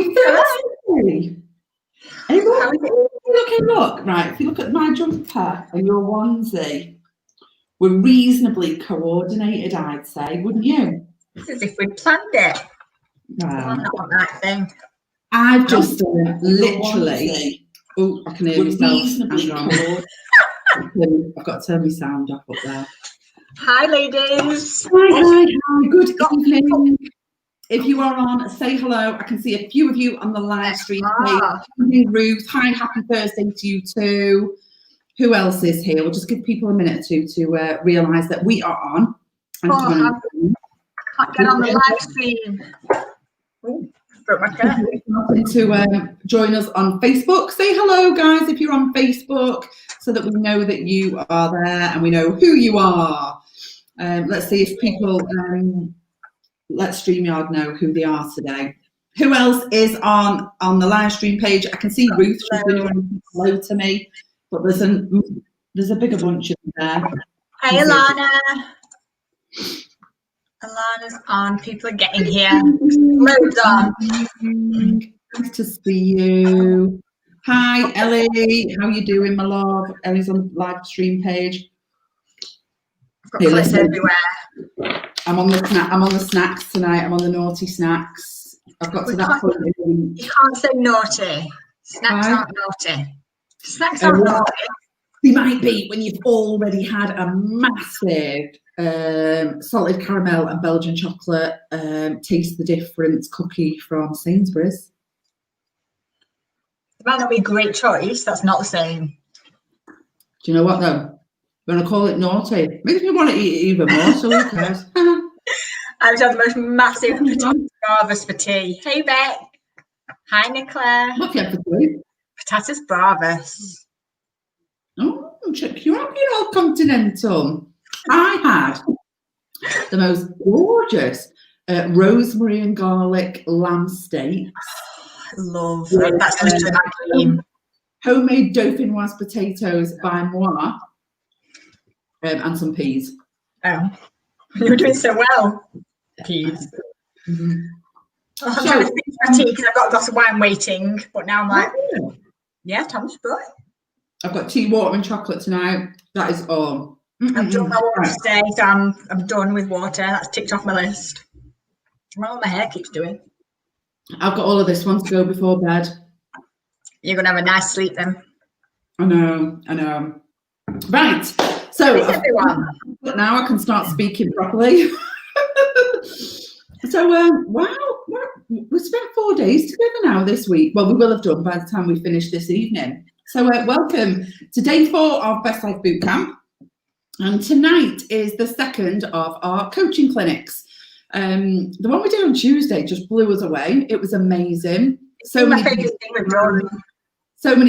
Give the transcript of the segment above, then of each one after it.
Happy Thursday. Look, right, if you look at my jumper and your onesie, we're reasonably coordinated, I'd say, wouldn't you? It's as if we'd planned it. Wow. Not on that thing. I've just literally, oh, I can hear myself. Reasonably coordinated. I've got to turn my sound up there. Hi, ladies. Hi. Good evening. If you are on, say hello. I can see a few of you on the live stream. Ruth, hi, happy Thursday to you too. Who else is here? We'll just give people a minute or two to realise that we are on. I can't get on the live stream. Welcome to join us on Facebook. Say hello, guys, if you're on Facebook, so that we know that you are there and we know who you are. Let's see if people let StreamYard know who they are today. Who else is on the live stream page? I can see Ruth. She's doing hello to me, but there's a bigger bunch of them there. Hey, Alana. Alana's on. People are getting here. Loads on. Nice to see you. Hi, Ellie. How you doing, my love? Ellie's on the live stream page. I've got clips everywhere. I'm on the snacks tonight. I'm on the naughty snacks. I've got to that point. You can't say naughty. Snacks aren't naughty. Snacks aren't naughty. They might be when you've already had a massive salted caramel and Belgian chocolate taste the difference cookie from Sainsbury's. It might not be a great choice. That's not the same. Do you know what though? I'm going to call it naughty. Makes me want to eat it even more, so who cares? I've had the most massive patatas bravas for tea. Hey, Beck. Hi, Nicola. What have you had for tea? Patatas bravas. Oh, check you out, you're all continental. I had the most gorgeous rosemary and garlic lamb steak. Love it. That's just my dream. Homemade dauphinoise potatoes by Moi. And some peas. Oh, you're doing so well. Peas. Mm-hmm. I'm trying to think of my tea because I've got a glass of wine waiting, but now I'm like, yeah, Thomas, boy. I've got tea, water, and chocolate tonight. That is all. I've done my water today, so I'm done with water. That's ticked off my list. Well, my hair keeps doing. I've got all of this one to go before bed. You're gonna have a nice sleep then. I know. Right. So now I can start speaking properly. So wow, we spent 4 days together now this week. Well, we will have done by the time we finish this evening. So welcome to day 4 of Best Life Bootcamp. And tonight is the second of our coaching clinics. The one we did on Tuesday just blew us away. It was amazing. So many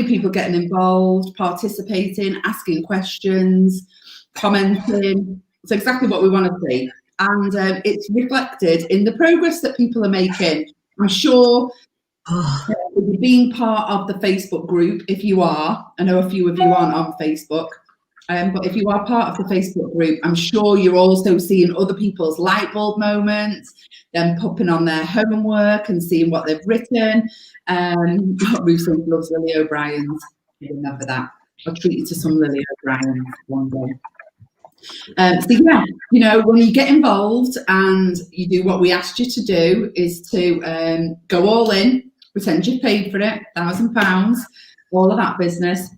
people getting involved, participating, asking questions, commenting. It's exactly what we want to see. And it's reflected in the progress that people are making. I'm sure being part of the Facebook group, if you are, I know a few of you aren't on Facebook, but if you are part of the Facebook group, I'm sure you're also seeing other people's light bulb moments, them popping on their homework and seeing what they've written. Ruth loves Lily O'Brien's. I remember that. I'll treat you to some Lily O'Brien one day. So yeah, you know, when you get involved and you do what we asked you to do, is to go all in, pretend you've paid for it, £1,000, all of that business,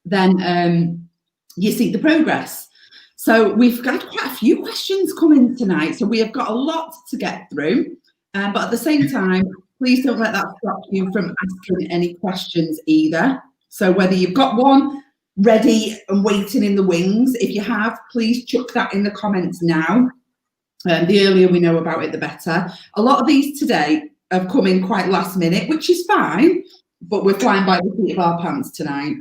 then you see the progress. So we've got quite a few questions coming tonight, so we have got a lot to get through, but at the same time, please don't let that stop you from asking any questions either. So whether you've got one ready and waiting in the wings, if you have, please chuck that in the comments now. The earlier we know about it, the better. A lot of these today have come in quite last minute, which is fine, but we're flying by the seat of our pants tonight.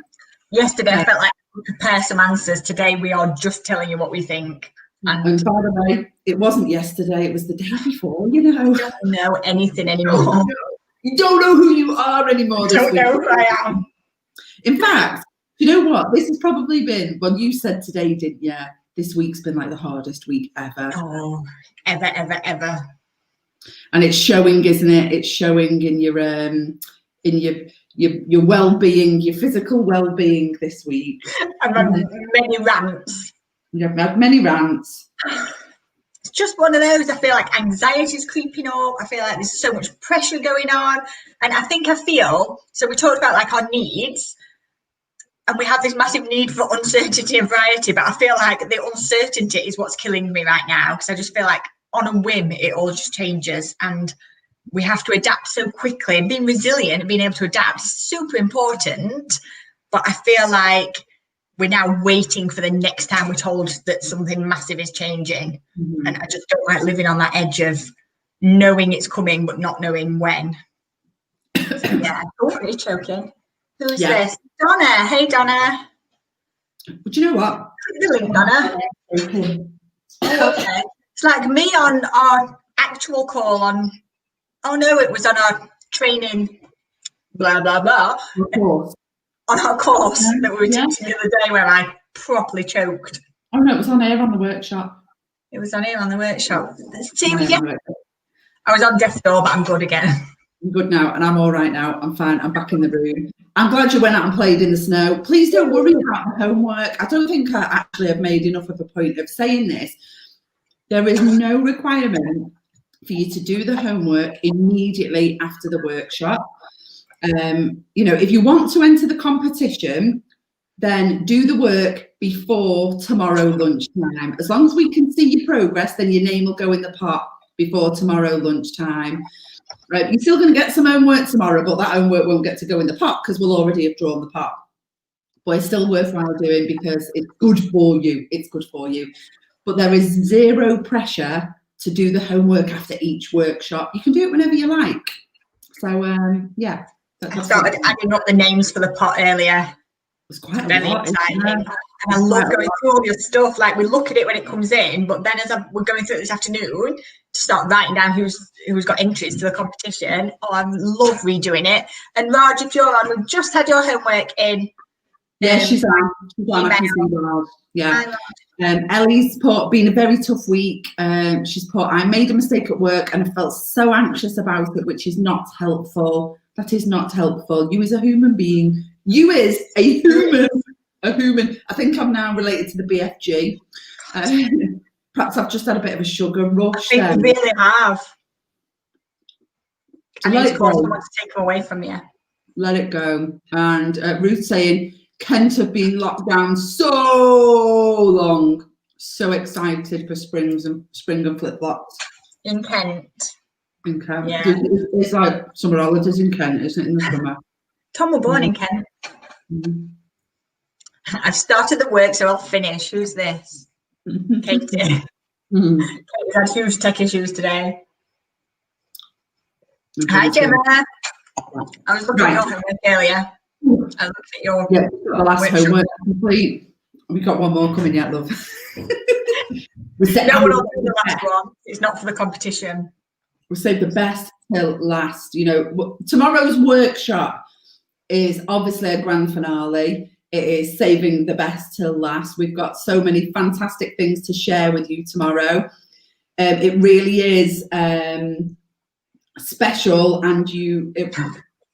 Yesterday I felt like we prepare some answers. Today we are just telling you what we think. And by the way, it wasn't yesterday, it was the day before, you know. I don't know anything anymore. You don't know who you are anymore. I don't know who I am. In fact, you know what? This has probably been, well, you said today, didn't you? This week's been like the hardest week ever. Oh, ever. And it's showing, isn't it? It's showing in your well-being, your physical well-being this week. I've had many rants. You've had many rants. It's just one of those. I feel like anxiety is creeping up. I feel like there's so much pressure going on. And I feel, so we talked about like our needs, and we have this massive need for uncertainty and variety, but I feel like the uncertainty is what's killing me right now, because I just feel like on a whim, it all just changes, and we have to adapt so quickly. And being resilient and being able to adapt is super important, but I feel like we're now waiting for the next time we're told that something massive is changing. Mm-hmm. And I just don't like living on that edge of knowing it's coming, but not knowing when. So, yeah, pretty choking. Who's this? Donna. Hey, Donna. But you know what? The link, Donna. Okay. It's like me on our actual call on, oh no, it was on our training, blah, blah, blah. On our course that we were teaching the other day, where I properly choked. Oh no, it was on air on the workshop. It was on air on the workshop. See, I was on death's door, but I'm good again. I'm good now, and I'm all right now. I'm fine. I'm back in the room. I'm glad you went out and played in the snow. Please don't worry about the homework. I don't think I actually have made enough of a point of saying this. There is no requirement for you to do the homework immediately after the workshop. You know, if you want to enter the competition, then do the work before tomorrow lunchtime. As long as we can see your progress, then your name will go in the pot before tomorrow lunchtime. Right, you're still going to get some homework tomorrow, but that homework won't get to go in the pot because we'll already have drawn the pot. But it's still worthwhile doing because it's good for you. It's good for you. But there is zero pressure to do the homework after each workshop. You can do it whenever you like. So, yeah. I started adding up the names for the pot earlier. It was quite very exciting. And I love going through all your stuff. Like, we look at it when it comes in, but then as we're going through it this afternoon to start writing down who's got entries to the competition. Oh, I love redoing it. And Raj, if you're on, we've just had your homework in. Yeah, she's on. I can see Raj. Yeah. Ellie's put, been a very tough week. She's put, I made a mistake at work and I felt so anxious about it, which is not helpful. That is not helpful. You as a human being, you is a human. I think I'm now related to the BFG. Perhaps I've just had a bit of a sugar rush. I think you really have. I need to call someone to take them away from you. Let it go. And Ruth saying, Kent have been locked down so long. So excited for spring and flip-flops. In Kent. In Kent. Yeah. It's like summer holidays in Kent, isn't it, in the summer? Tom was born in Kent. Mm-hmm. I've started the work, so I'll finish. Who's this? Katie. Mm-hmm. Katie's had huge tech issues today. Hi, Gemma. I was looking at your homework earlier. I looked at your the last homework complete. We've got one more coming yet, love. No one will do the last one. It's not for the competition. We'll save the best till last. You know, tomorrow's workshop is obviously a grand finale. It is saving the best till last. We've got so many fantastic things to share with you tomorrow. It really is special, and you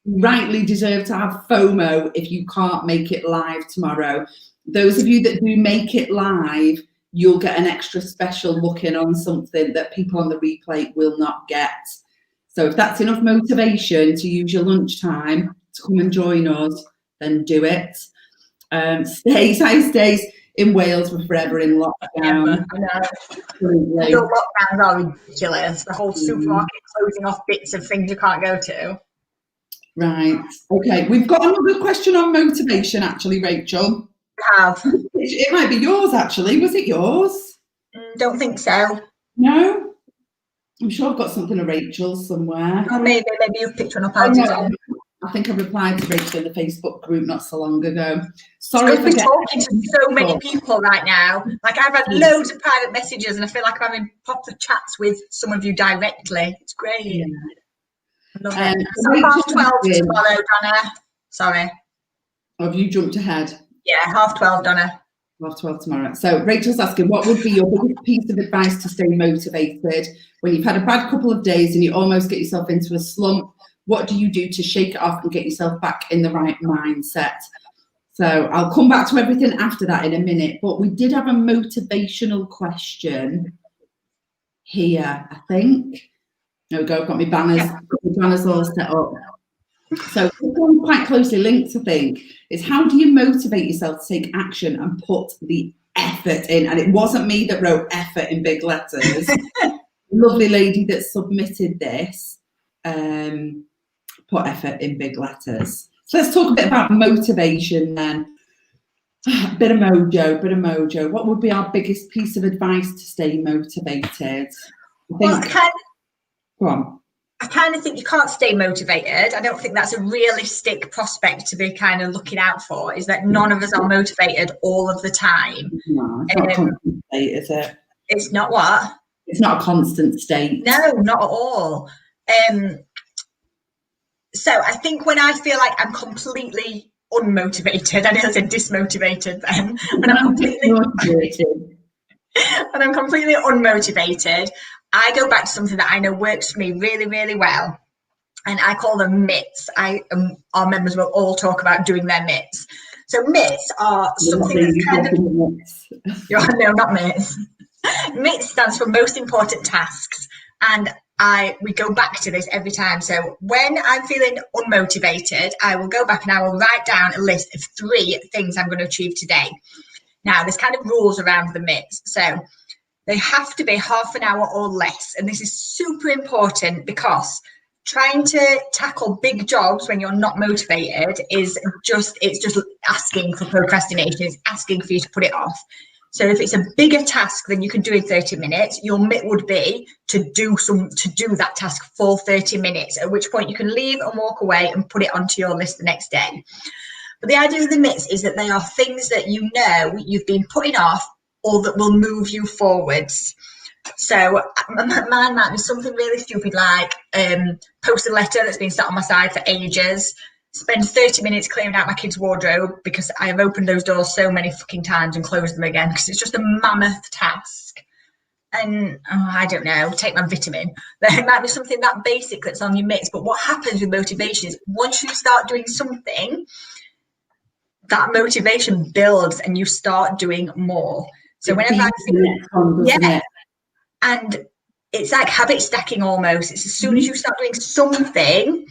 rightly deserve to have FOMO if you can't make it live tomorrow. Those of you that do make it live, you'll get an extra special look in on something that people on the replay will not get. So if that's enough motivation to use your lunchtime to come and join us, then do it. Stays in Wales were forever in lockdown. I know. Your lockdowns are ridiculous. The whole supermarket closing off bits of things you can't go to. Right. Okay. We've got another question on motivation, actually, Rachel. Have. It might be yours, actually. Was it yours? Don't think so. No? I'm sure I've got something of Rachel's somewhere. Oh, maybe you've picked one up. I think I replied to Rachel in the Facebook group not so long ago. Sorry for talking to so many people right now. Like, I've had loads of private messages, and I feel like I'm in proper chats with some of you directly. It's great. Yeah. I love it. So 12:30 tomorrow, Donna. Sorry. Have you jumped ahead? Yeah, 12:30, Donna. Half 12 tomorrow. So Rachel's asking, what would be your biggest piece of advice to stay motivated when you've had a bad couple of days and you almost get yourself into a slump? What do you do to shake it off and get yourself back in the right mindset? So I'll come back to everything after that in a minute, but we did have a motivational question here, I think. There we go, I've got my banners all set up. So this one's quite closely linked, I think, is how do you motivate yourself to take action and put the effort in? And it wasn't me that wrote effort in big letters. Lovely lady that submitted this put effort in big letters. So let's talk a bit about motivation then. Bit of mojo. What would be our biggest piece of advice to stay motivated? Go on. I kind of think you can't stay motivated. I don't think that's a realistic prospect to be kind of looking out for, is that none of us are motivated all of the time. No, it's not a constant state, is it? It's not what? It's not a constant state. No, not at all. So I think when I feel like I'm completely unmotivated, I know I said dismotivated then, when I'm completely unmotivated, I go back to something that I know works for me really, really well. And I call them mitts. Our members will all talk about doing their mitts. So mitts are something that's kind of... No, not mitts. MITS stands for most important tasks. And we go back to this every time. So when I'm feeling unmotivated, I will go back and I will write down a list of 3 things I'm going to achieve today. Now, there's kind of rules around the mitts. So they have to be half an hour or less. And this is super important because trying to tackle big jobs when you're not motivated it's just asking for procrastination. It's asking for you to put it off. So if it's a bigger task than you can do in 30 minutes, your mitt would be to do that task for 30 minutes, at which point you can leave and walk away and put it onto your list the next day. But the idea of the mitts is that they are things that you know you've been putting off or that will move you forwards. So mine might be something really stupid like post a letter that's been sat on my side for ages, spend 30 minutes clearing out my kids' wardrobe because I have opened those doors so many fucking times and closed them again because it's just a mammoth task. And I don't know, take my vitamin. There might be something that basic that's on your mitts, but what happens with motivation is once you start doing something, that motivation builds and you start doing more. So whenever I feel, and it's like habit stacking almost. It's as soon as you start doing something.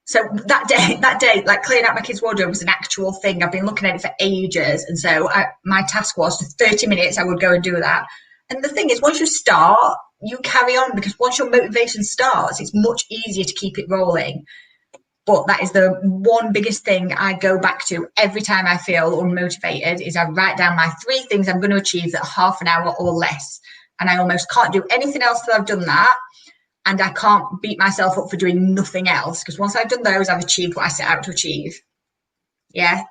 So that day, like clearing out my kids' wardrobe was an actual thing. I've been looking at it for ages. And so my task was for 30 minutes, I would go and do that. And the thing is, once you start, you carry on because once your motivation starts, it's much easier to keep it rolling. But that is the one biggest thing I go back to every time I feel unmotivated is I write down my 3 things I'm going to achieve that are half an hour or less. And I almost can't do anything else till I've done that. And I can't beat myself up for doing nothing else because once I've done those, I've achieved what I set out to achieve. Yeah.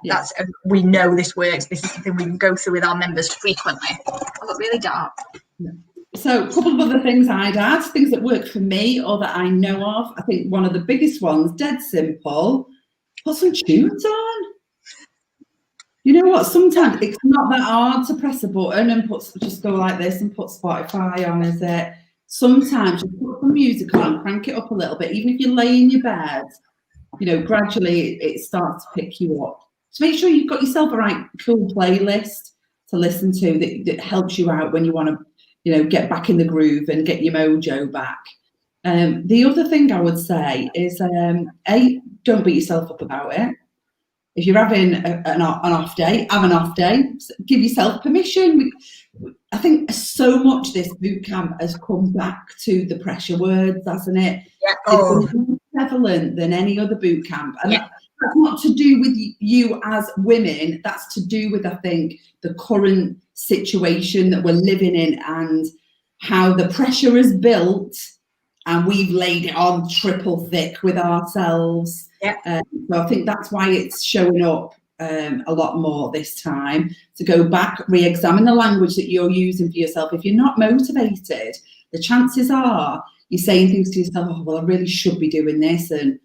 We know this works. This is something we can go through with our members frequently. I got really dark. So a couple of other things I'd add, things that work for me or that I know of. I think one of the biggest ones, dead simple, put some tunes on. You know what? Sometimes it's not that hard to press a button and just go like this and put Spotify on, is it? Sometimes just put some music on, crank it up a little bit, even if you lay in your bed, you know, gradually it starts to pick you up. So make sure you've got yourself a right cool playlist to listen to that helps you out when you want to, you know, get back in the groove and get your mojo back. The other thing I would say is, don't beat yourself up about it. If you're having an off day, have an off day. Give yourself permission. I think so much this boot camp has come back to the pressure words, hasn't it? Yeah. Oh. It's more prevalent than any other boot camp. And that's not to do with you as women. That's to do with, I think, the current situation that we're living in and how the pressure is built and we've laid it on triple thick with ourselves. Yeah. So I think that's why it's showing up a lot more this time, to go back, re-examine the language that you're using for yourself. If you're not motivated, the chances are you're saying things to yourself, oh, well, I really should be doing this. And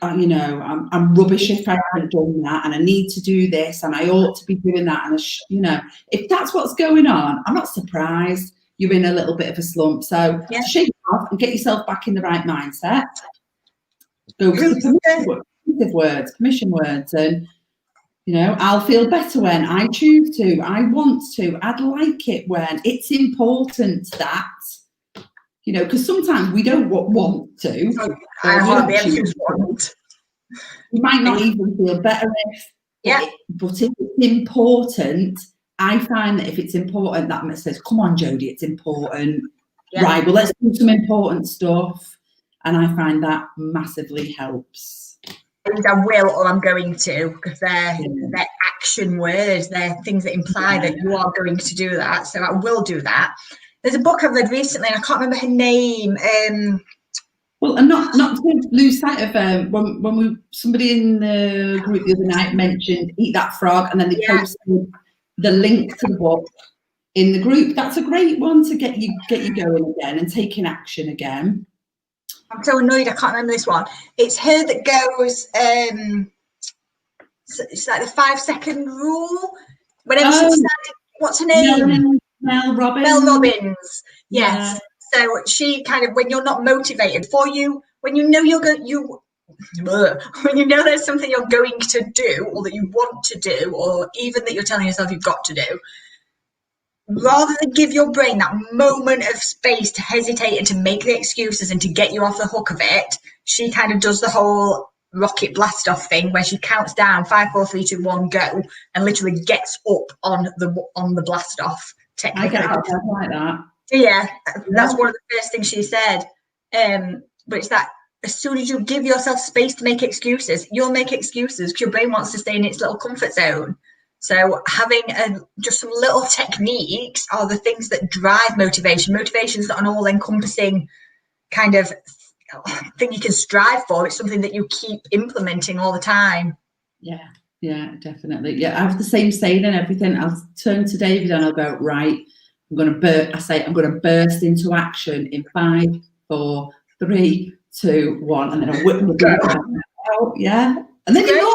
you know, I'm rubbish if I haven't done that, and I need to do this, and I ought to be doing that, and you know, if that's what's going on, I'm not surprised you're in a little bit of a slump. So shake it off and get yourself back in the right mindset. Go with the permission words, and you know, I'll feel better when I choose to, I want to, I'd like it when. It's important that, you know, because sometimes we don't want to. I hardly ever want. You might not even feel better if, but if it's important, I find that if it's important, that says, come on, Jodie, it's important. Yeah. Right, well, let's do some important stuff. And I find that massively helps. I will, or I'm going to, because they're action words. They're things that imply that you are going to do that. So I will do that. There's a book I've read recently, and I can't remember her name. Well, and not to lose sight of when somebody in the group the other night mentioned Eat That Frog, and then they posted the link to the book in the group. That's a great one to get you going again and taking action again. I'm so annoyed I can't remember this one. It's her that goes, it's like the 5-second rule. Whenever she decided, what's her name? Mel Robbins. Mel Robbins. Yes. Yeah. So she kind of, when you're not motivated for you, when you know when you know there's something you're going to do, or that you want to do, or even that you're telling yourself you've got to do, rather than give your brain that moment of space to hesitate and to make the excuses and to get you off the hook of it, she kind of does the whole rocket blast off thing where she counts down 5, 4, 3, 2, 1, go, and literally gets up on the blast off technique. I like that. Yeah, that's one of the first things she said. But it's that as soon as you give yourself space to make excuses, you'll make excuses because your brain wants to stay in its little comfort zone. So having just some little techniques are the things that drive motivation. Motivation is not an all-encompassing kind of thing you can strive for. It's something that you keep implementing all the time. Yeah, definitely. Yeah, I have the same saying and everything. I'll turn to David and I'll go, right, I'm going to burst into action in 5, 4, 3, 2, 1, and then I'll whip my out. Yeah, and then you're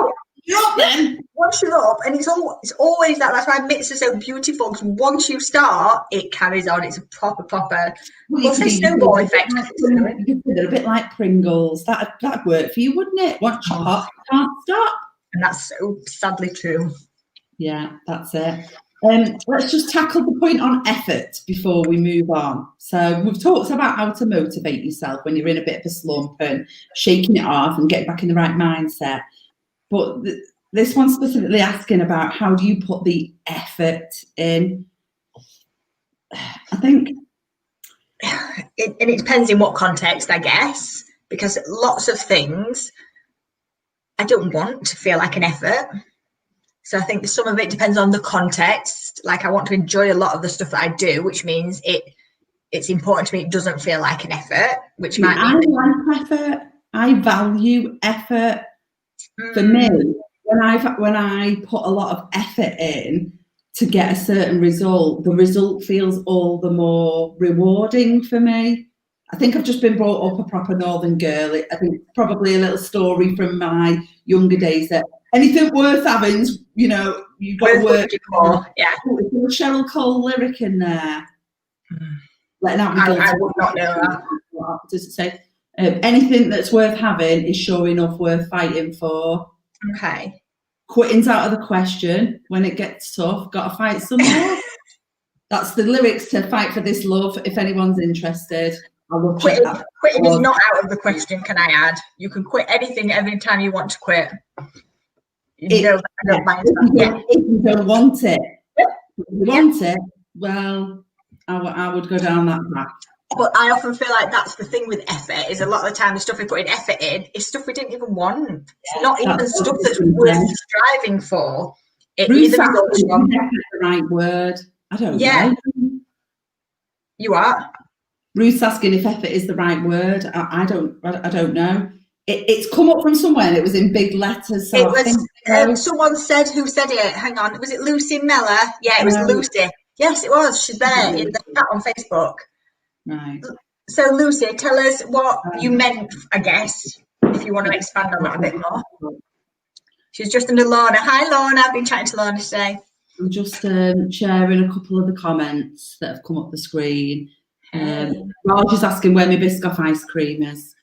up then. Once you're up, and it's always that. That's why mix are so beautiful, because once you start, it carries on. It's a proper. Well, say snowball effect. They're a bit like Pringles. That'd work for you, wouldn't it? Once you're hot, you can't stop. And that's so sadly true. Yeah, that's it. Let's just tackle the point on effort before we move on. So we've talked about how to motivate yourself when you're in a bit of a slump and shaking it off and getting back in the right mindset. But this one's specifically asking about how do you put the effort in? I think it depends in what context, I guess, because lots of things I don't want to feel like an effort. So I think some of it depends on the context. Like I want to enjoy a lot of the stuff that I do, which means it's important to me. It doesn't feel like an effort, which might mean I like effort. I value effort. For me, when I put a lot of effort in to get a certain result, the result feels all the more rewarding for me. I think I've just been brought up a proper Northern girl. I think probably a little story from my younger days that anything worth having's, you know, you've got to work for. Yeah. There's a Cheryl Cole lyric in there. Letting out I would not know that. What does it say? Anything that's worth having is sure enough worth fighting for. Okay. Quitting's out of the question. When it gets tough, got to fight some more. That's the lyrics to Fight for This Love, if anyone's interested. Quitting is not out of the question, can I add? You can quit anything every time you want to quit. If you don't want it. If you want it, well, I would go down that path. But I often feel like that's the thing with effort, is a lot of the time the stuff we put in effort in is stuff we didn't even want. It's not even stuff that's worth striving for. It either goes wrong. The right word. I don't know. You are. Ruth's asking if effort is the right word. I don't know. It's come up from somewhere and it was in big letters. So it was someone said, who said it? Hang on, was it Lucy Miller? Yeah, it was Lucy. Yes, it was. She's there in the chat on Facebook. Right. So Lucy, tell us what you meant, I guess. if you want to expand on that a bit more. She's just under Lorna. Hi, Lorna. I've been chatting to Lorna today. I'm just sharing a couple of the comments that have come up the screen. Raj is asking where my Biscoff ice cream is.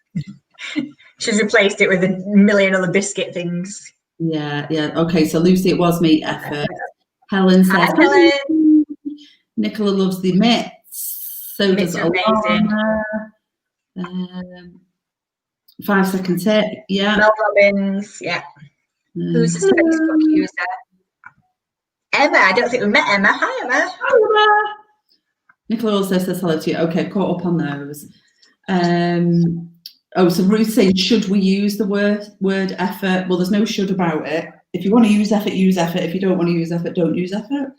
She's replaced it with a million other biscuit things. Yeah. Okay, so Lucy, it was meat effort. Helen says, hi, Helen. Nicola loves the mitts. So Mitts does are amazing. 5 second tip. Yeah. Mel Robbins. Yeah. Who's the Facebook user? Emma. I don't think we met Emma. Hi, Emma. Hi, Emma. Nicola also says hello to you. Okay, caught up on those. So Ruth saying, should we use the word effort? Well, there's no should about it. If you want to use effort, use effort. If you don't want to use effort, don't use effort.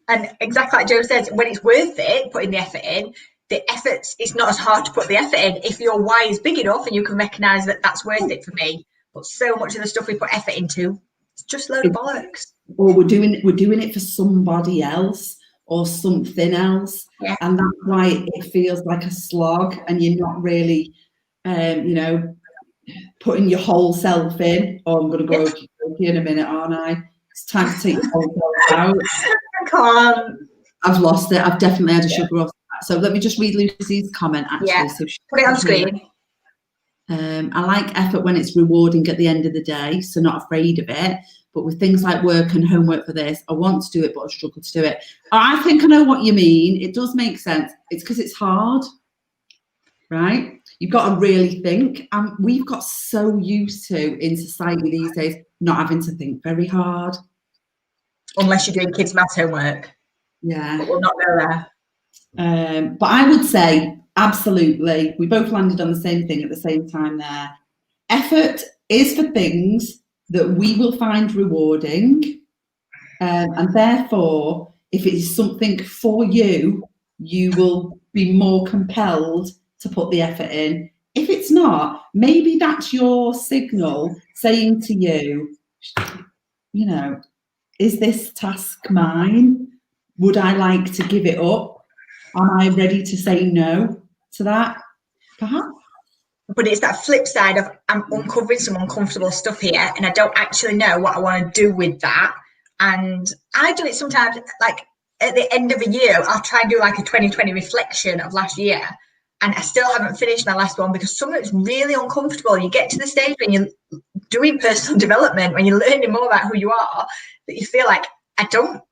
And exactly like Joe says, when it's worth it, putting the effort in, it's not as hard to put the effort in if your why is big enough and you can recognise that that's worth it for me. But so much of the stuff we put effort into, it's just a load of bollocks. Or we're doing it for somebody else or something else. Yeah. And that's why it feels like a slog and you're not really, putting your whole self in. Oh, I'm going to go in a minute, aren't I? It's time to take your whole self out. I can't. I've lost it. I've definitely had a sugar off. So let me just read Lucy's comment, actually. Yeah. So put it on screen. I like effort when it's rewarding at the end of the day, so not afraid of it. But with things like work and homework for this, I want to do it, but I struggle to do it. I think I know what you mean. It does make sense. It's because it's hard, right? You've got to really think. We've got so used to, in society these days, not having to think very hard. Unless you're doing kids' maths homework. Yeah. But we'll not go there. But I would say, absolutely, we both landed on the same thing at the same time there. Effort is for things that we will find rewarding. And therefore, if it is something for you, you will be more compelled to put the effort in. If it's not, maybe that's your signal saying to you, is this task mine? Would I like to give it up? Am I ready to say no to that? Perhaps. But it's that flip side of I'm uncovering some uncomfortable stuff here and I don't actually know what I want to do with that. And I do it sometimes, like at the end of a year, I'll try and do like a 2020 reflection of last year. And I still haven't finished my last one because some of it's really uncomfortable. You get to the stage when you're doing personal development, when you're learning more about who you are, that you feel like, I don't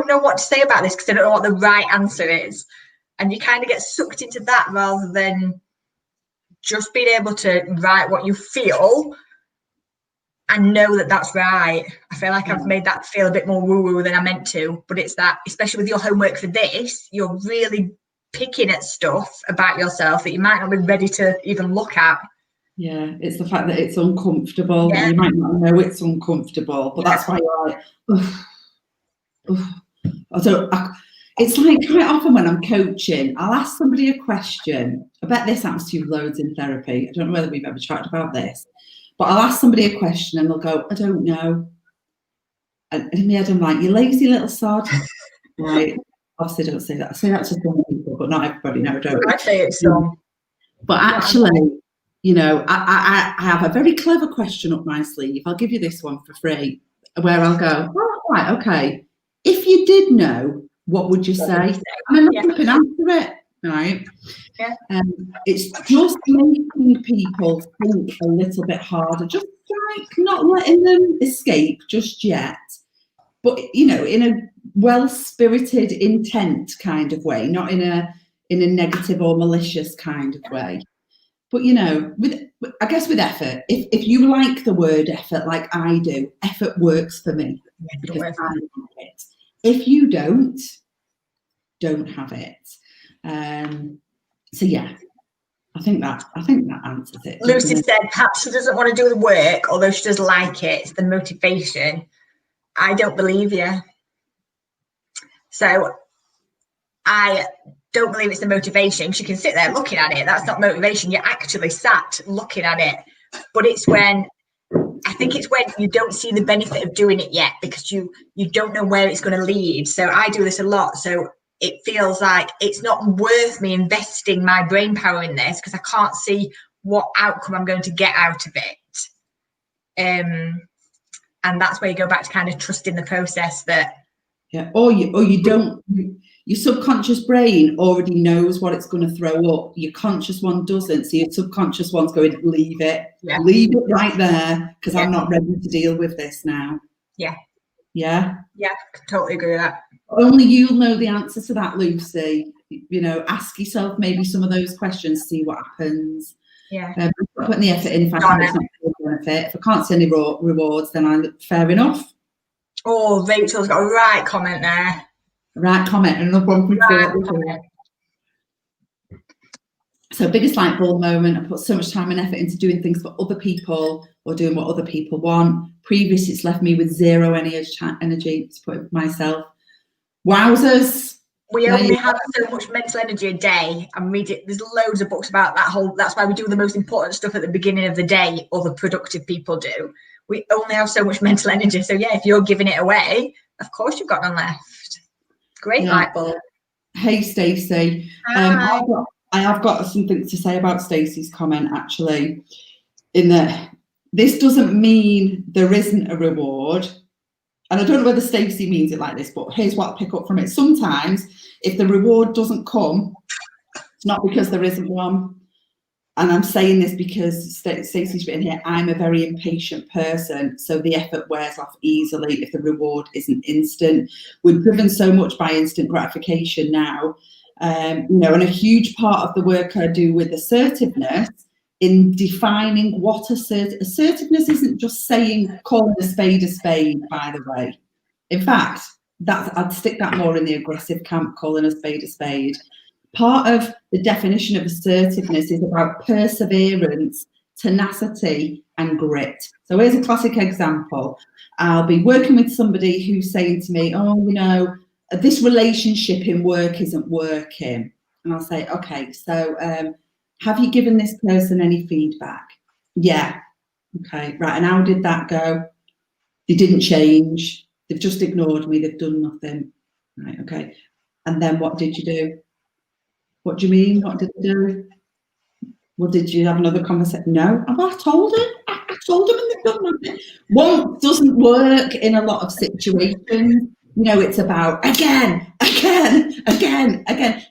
know what to say about this because I don't know what the right answer is. And you kind of get sucked into that rather than just being able to write what you feel and know that that's right. I feel like I've made that feel a bit more woo-woo than I meant to. But it's that, especially with your homework for this, you're really picking at stuff about yourself that you might not be ready to even look at. Yeah, it's the fact that it's uncomfortable. Yeah. You might not know it's uncomfortable, but that's why you're like, it's like quite often when I'm coaching, I'll ask somebody a question. I bet this happens to you loads in therapy. I don't know whether we've ever chatted about this, but I'll ask somebody a question and they'll go, I don't know. And in my head, I'm like, you lazy little sod. Right. Obviously, don't say that. I say that to some people, but not everybody. No, don't. I say it so. But actually, I have a very clever question up my sleeve. I'll give you this one for free, where I'll go, oh, right, okay. If you did know, what would you say? And then I can answer it, right? Yeah. It's just making people think a little bit harder, just like not letting them escape just yet. But, in a well-spirited intent kind of way, not in a negative or malicious kind of way. But, I guess with effort, if you like the word effort like I do, effort works for me. Because I like it. If you don't have it. So yeah, I think that answers it. Lucy said perhaps she doesn't want to do the work, although she does like it. It's the motivation. I don't believe you. So I don't believe it's the motivation. She can sit there looking at it. That's not motivation. You're actually sat looking at it. But I think it's when you don't see the benefit of doing it yet because you don't know where it's going to lead. So I do this a lot. So it feels like it's not worth me investing my brain power in this because I can't see what outcome I'm going to get out of it. And that's where you go back to kind of trusting the process that. Yeah, or you don't. Your subconscious brain already knows what it's going to throw up. Your conscious one doesn't. So your subconscious one's going, leave it, leave it right there, because I'm not ready to deal with this now. Yeah. Yeah. Yeah, totally agree with that. Only you'll know the answer to that, Lucy. You know, ask yourself maybe some of those questions, see what happens. Yeah. Putting the effort in if I think it's not going to benefit. If I can't see any rewards, then fair enough. Oh, Rachel's got a right comment there. Right comment, and another one from Phil. So biggest light bulb moment, I put so much time and effort into doing things for other people or doing what other people want. Previously, it's left me with zero energy to put it for myself. Wowzers. We only have so much mental energy a day, and there's loads of books about that's why we do the most important stuff at the beginning of the day, other productive people do. We only have so much mental energy. So yeah, if you're giving it away, of course you've got none left. Great light bulb. Hey, Stacey. I have got something to say about Stacey's comment, actually, in that this doesn't mean there isn't a reward. And I don't know whether Stacey means it like this, but here's what I pick up from it. Sometimes if the reward doesn't come, it's not because there isn't one. And I'm saying this because Stacey's written here, I'm a very impatient person, so the effort wears off easily if the reward isn't instant. We're driven so much by instant gratification now. You know, and a huge part of the work I do with assertiveness in defining what assertiveness isn't just saying calling a spade, by the way. In fact, I'd stick that more in the aggressive camp, calling a spade. Part of the definition of assertiveness is about perseverance, tenacity, and grit. So here's a classic example. I'll be working with somebody who's saying to me, oh, you know, this relationship in work isn't working. And I'll say, okay, so have you given this person any feedback? Yeah. Okay, right. And how did that go? They didn't change. They've just ignored me. They've done nothing. Right, okay. And then what did you do? What do you mean? What did you do? Well, did you have another conversation? No. Oh, I told him. I told him and they've done nothing. One doesn't work in a lot of situations. You know, it's about again.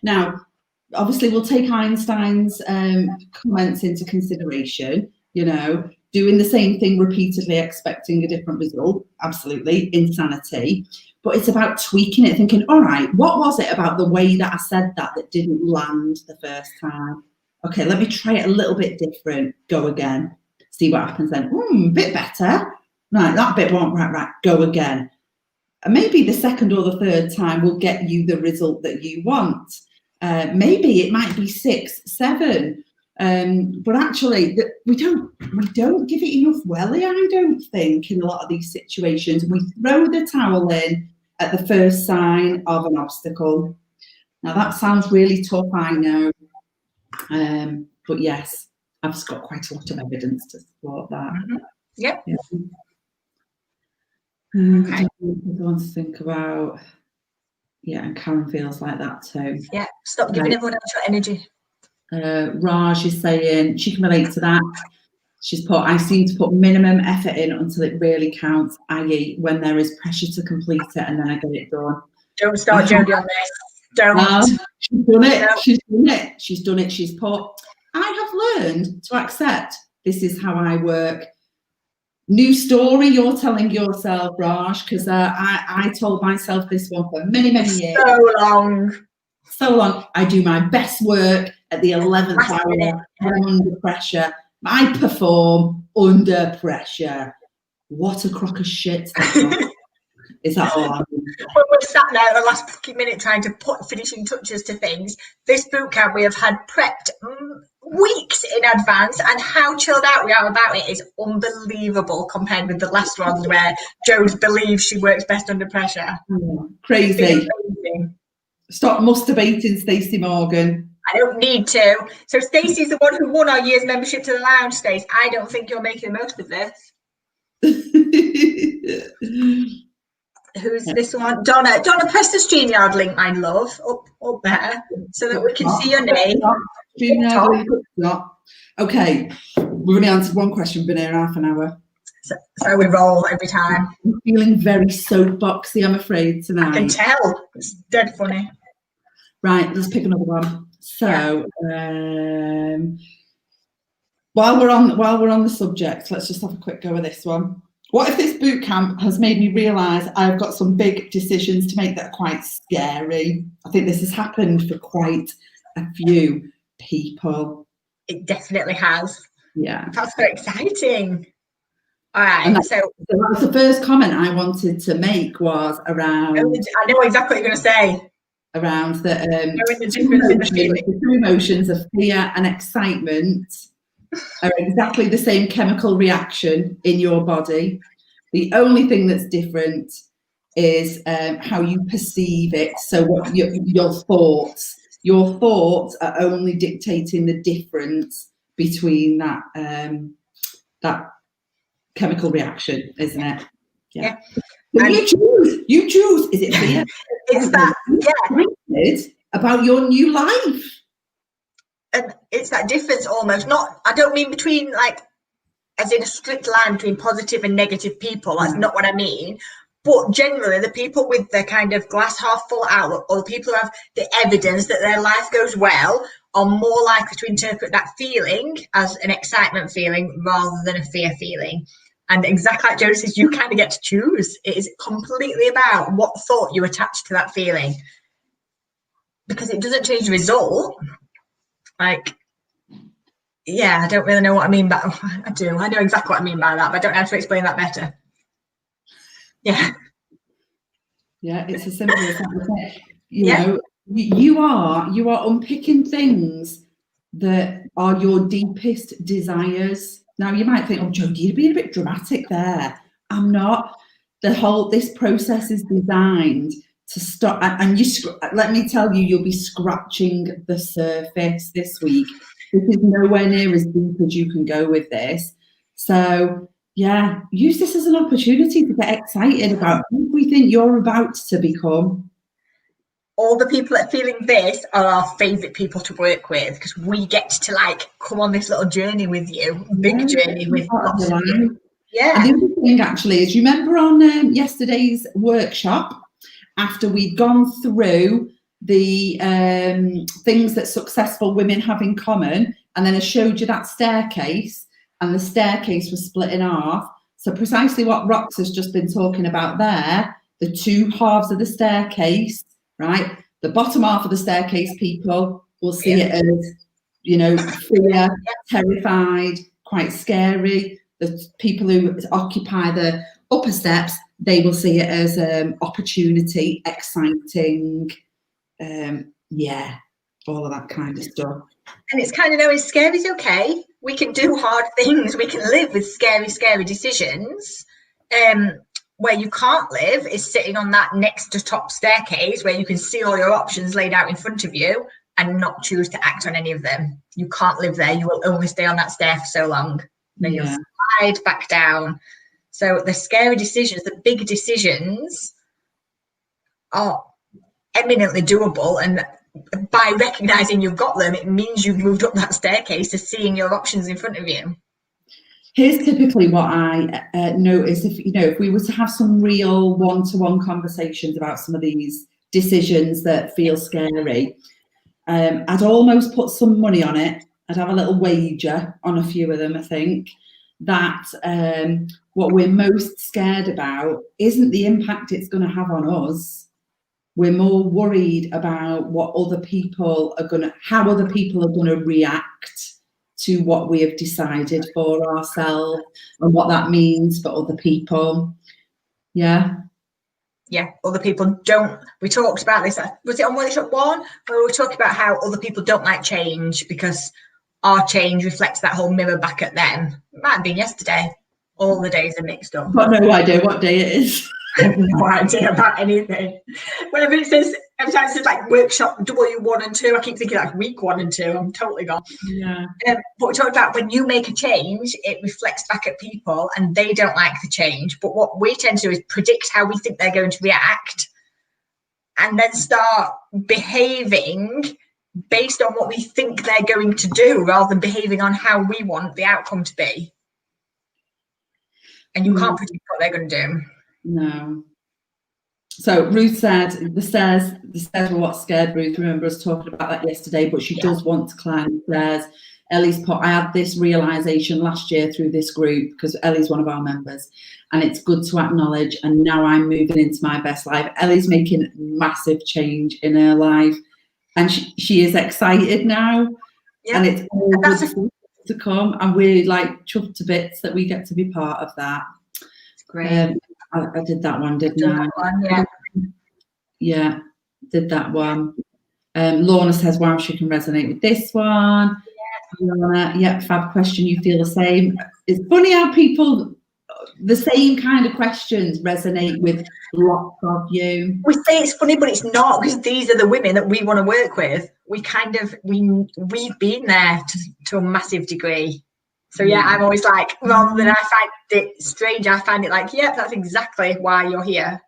Now, obviously, we'll take Einstein's comments into consideration, you know, doing the same thing repeatedly, expecting a different result. Absolutely, insanity. But it's about tweaking it, thinking, all right, what was it about the way that I said that didn't land the first time? Okay, let me try it a little bit different. Go again. See what happens then. Bit better. Right, that bit won't. Right, go again. And maybe the second or the third time will get you the result that you want. Maybe it might be 6, 7. But actually, we don't give it enough welly, I don't think, in a lot of these situations. We throw the towel in at the first sign of an obstacle. Now, that sounds really tough, I know. But yes, I've got quite a lot of evidence to support that. Mm-hmm. Yep. Yeah. Okay. I want to think about, and Karen feels like that too. Yeah, stop giving everyone else your energy. Raj is saying she can relate to that. She's put, I seem to put minimum effort in until it really counts, i.e. when there is pressure to complete it and then I get it done. Don't start Jodie on this. Don't. She's done it. No. She's done it. She's put, I have learned to accept this is how I work. New story you're telling yourself, Raj, because I told myself this one for many, many years. So long. I do my best work at the 11th hour. I'm under pressure. I perform under pressure. What a crock of shit. Is that all? When we're sat there at the last fucking minute trying to put finishing touches to things, this bootcamp we have had prepped weeks in advance, and how chilled out we are about it is unbelievable compared with the last ones where Jo believes she works best under pressure. Crazy. Stop masturbating, Stacey Morgan. I don't need to. So Stacey's the one who won our year's membership to the lounge, Stace. I don't think you're making the most of this. Who's this one? Donna, press the StreamYard link, my love, up there, so that we can see your name. Not. Okay, we've only answered one question, been here half an hour. So we roll every time. I'm feeling very soapboxy, I'm afraid, tonight. I can tell. It's dead funny. Right, let's pick another one. So, while we're on the subject, let's just have a quick go of this one. What if this boot camp has made me realise I've got some big decisions to make that are quite scary? I think this has happened for quite a few people. It definitely has. Yeah. That's so exciting. All right. So that was the first comment I wanted to make was around. I know exactly what you're going to say. Around the two emotions of fear and excitement are exactly the same chemical reaction in your body. The only thing that's different is how you perceive it. So what your thoughts are only dictating the difference between that that chemical reaction, isn't it? Yeah. So you choose. Is it fear? It's that, about your new life. And it's that difference almost. Not, I don't mean between, like, as in a strict line between positive and negative people. That's not what I mean. But generally, the people with the kind of glass half full outlook, or the people who have the evidence that their life goes well, are more likely to interpret that feeling as an excitement feeling rather than a fear feeling. And exactly like Joe says, you kind of get to choose. It is completely about what thought you attach to that feeling. Because it doesn't change the result. Like, yeah, I don't really know what I mean, but I do. I know exactly what I mean by that, but I don't know how to explain that better. Yeah. Yeah, it's as simple as that. You know, you are unpicking things that are your deepest desires. Now you might think, oh, Jodie, you're being a bit dramatic there. I'm not. This process is designed to stop, and let me tell you, you'll be scratching the surface this week. This is nowhere near as deep as you can go with this. So yeah, use this as an opportunity to get excited about everything you're about to become. All the people that are feeling this are our favourite people to work with, because we get to, like, come on this little journey with you, big journey with lots of you. Yeah. And the other thing actually is, you remember on yesterday's workshop, after we'd gone through the things that successful women have in common, and then I showed you that staircase, and the staircase was split in half. So precisely what Rox has just been talking about there, the two halves of the staircase, right? The bottom half of the staircase people will see it as, you know, fear, terrified, quite scary. The people who occupy the upper steps, they will see it as opportunity, exciting, all of that kind of stuff. And it's kind of knowing scary is okay. We can do hard things. We can live with scary, scary decisions. Where you can't live is sitting on that next to top staircase where you can see all your options laid out in front of you and not choose to act on any of them. You can't live there. You will only stay on that stair for so long. Then you'll slide back down. So the scary decisions, the big decisions, are eminently doable. And by recognizing you've got them, it means you've moved up that staircase to seeing your options in front of you. Here's typically what I notice. If we were to have some real one-to-one conversations about some of these decisions that feel scary, I'd almost put some money on it. I'd have a little wager on a few of them. I think that what we're most scared about isn't the impact it's going to have on us. We're more worried about how other people are going to react to what we have decided for ourselves and what that means for other people. Yeah, other people don't. We talked about this, was it on Workshop 1, where we were talking about how other people don't like change because our change reflects that whole mirror back at them. It might have been yesterday. All the days are mixed up. I've got no idea what day it is. I have no idea about anything. Whenever it says, every time it says like workshop W1 and 2, I keep thinking like week 1 and 2. I'm totally gone. Yeah. But we talked about when you make a change, it reflects back at people and they don't like the change. But what we tend to do is predict how we think they're going to react and then start behaving based on what we think they're going to do rather than behaving on how we want the outcome to be. And you can't predict what they're going to do. No. So Ruth said the stairs were what scared Ruth. Remember us talking about that yesterday, but she does want to climb the stairs. Ellie's put, I had this realization last year through this group, because Ellie's one of our members, and it's good to acknowledge, and now I'm moving into my best life. Ellie's making massive change in her life, and she is excited now, and it's all good to come, and we're like chuffed to bits that we get to be part of that. Great. I did that one, didn't I? Yeah, did that one. Lorna says, wow, she can resonate with this one. Yeah, fab question. You feel the same. It's funny how people, the same kind of questions resonate with lots of you. We say it's funny, but it's not, because these are the women that we want to work with. We kind of, we've been there to a massive degree. So yeah, I'm always like, rather than I find it strange, I find it like, yeah, that's exactly why you're here.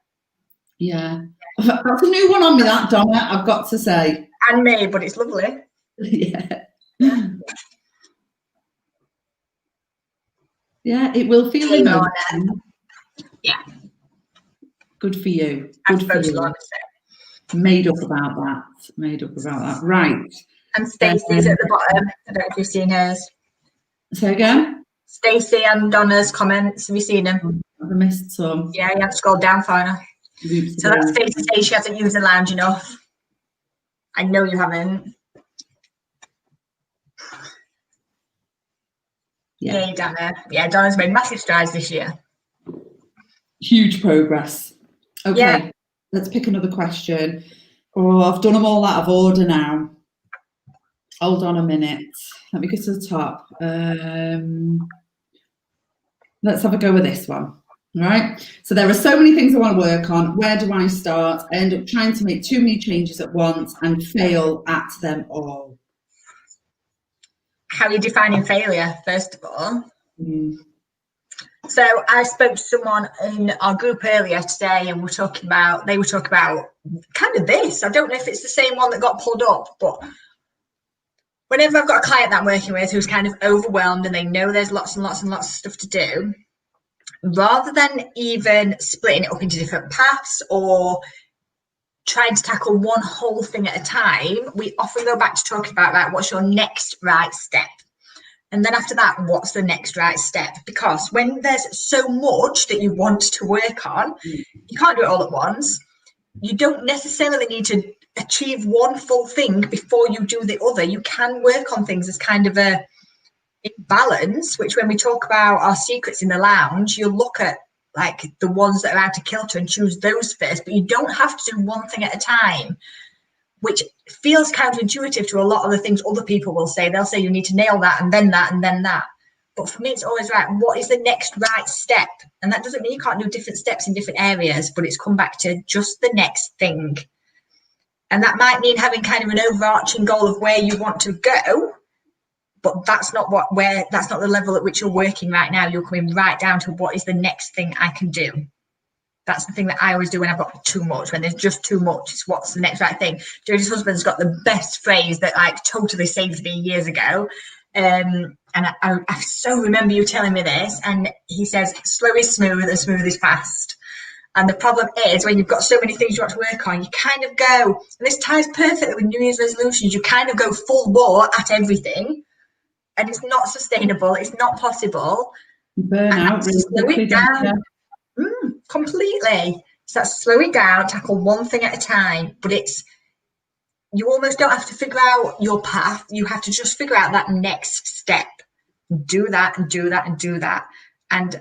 Yeah. That's a new one on me, that, Donna, I've got to say. And me, but it's lovely. Yeah. Yeah, it will feel emotional. Yeah. Good for you. Good for you. Made up about that. Right. And Stacey's at the bottom. I don't know if you've seen hers. Say again? Stacey and Donna's comments. Have you seen them? I've missed some. Yeah, you have to scroll down far enough. So that's Stacey saying she hasn't used the lounge enough. I know you haven't. Yeah, Donna. Yeah, Donna's made massive strides this year. Huge progress. Okay, let's pick another question. Oh, I've done them all out of order now. Hold on a minute. Let me get to the top. Let's have a go with this one. All right. So there are so many things I want to work on. Where do I start? I end up trying to make too many changes at once and fail at them all. How are you defining failure, first of all? So I spoke to someone in our group earlier today, and they were talking about kind of this. I don't know if it's the same one that got pulled up, but whenever I've got a client that I'm working with who's kind of overwhelmed and they know there's lots and lots and lots of stuff to do, rather than even splitting it up into different paths or trying to tackle one whole thing at a time, we often go back to talking about, right, what's your next right step? And then after that, what's the next right step? Because when there's so much that you want to work on, you can't do it all at once. You don't necessarily need to achieve one full thing before you do the other. You can work on things as kind of a balance, which when we talk about our secrets in the lounge, you'll look at like the ones that are out of kilter and choose those first, but you don't have to do one thing at a time, which feels counterintuitive to a lot of the things other people will say. They'll say you need to nail that and then that and then that. But for me, it's always right, what is the next right step? And that doesn't mean you can't do different steps in different areas, but it's come back to just the next thing. And that might mean having kind of an overarching goal of where you want to go, but that's not that's not the level at which you're working right now. You're coming right down to what is the next thing I can do. That's the thing that I always do when I've got too much, when there's just too much. It's what's the next right thing. Jodie's husband's got the best phrase that like totally saved me years ago. And I so remember you telling me this, and he says, slow is smooth and smooth is fast. And the problem is when you've got so many things you want to work on, you kind of go, and this ties perfectly with New Year's resolutions, you kind of go full bore at everything. And it's not sustainable. It's not possible. Burn out. Really slow it down. Completely. So that's slow it down, tackle one thing at a time. But you almost don't have to figure out your path. You have to just figure out that next step. Do that and do that and do that. And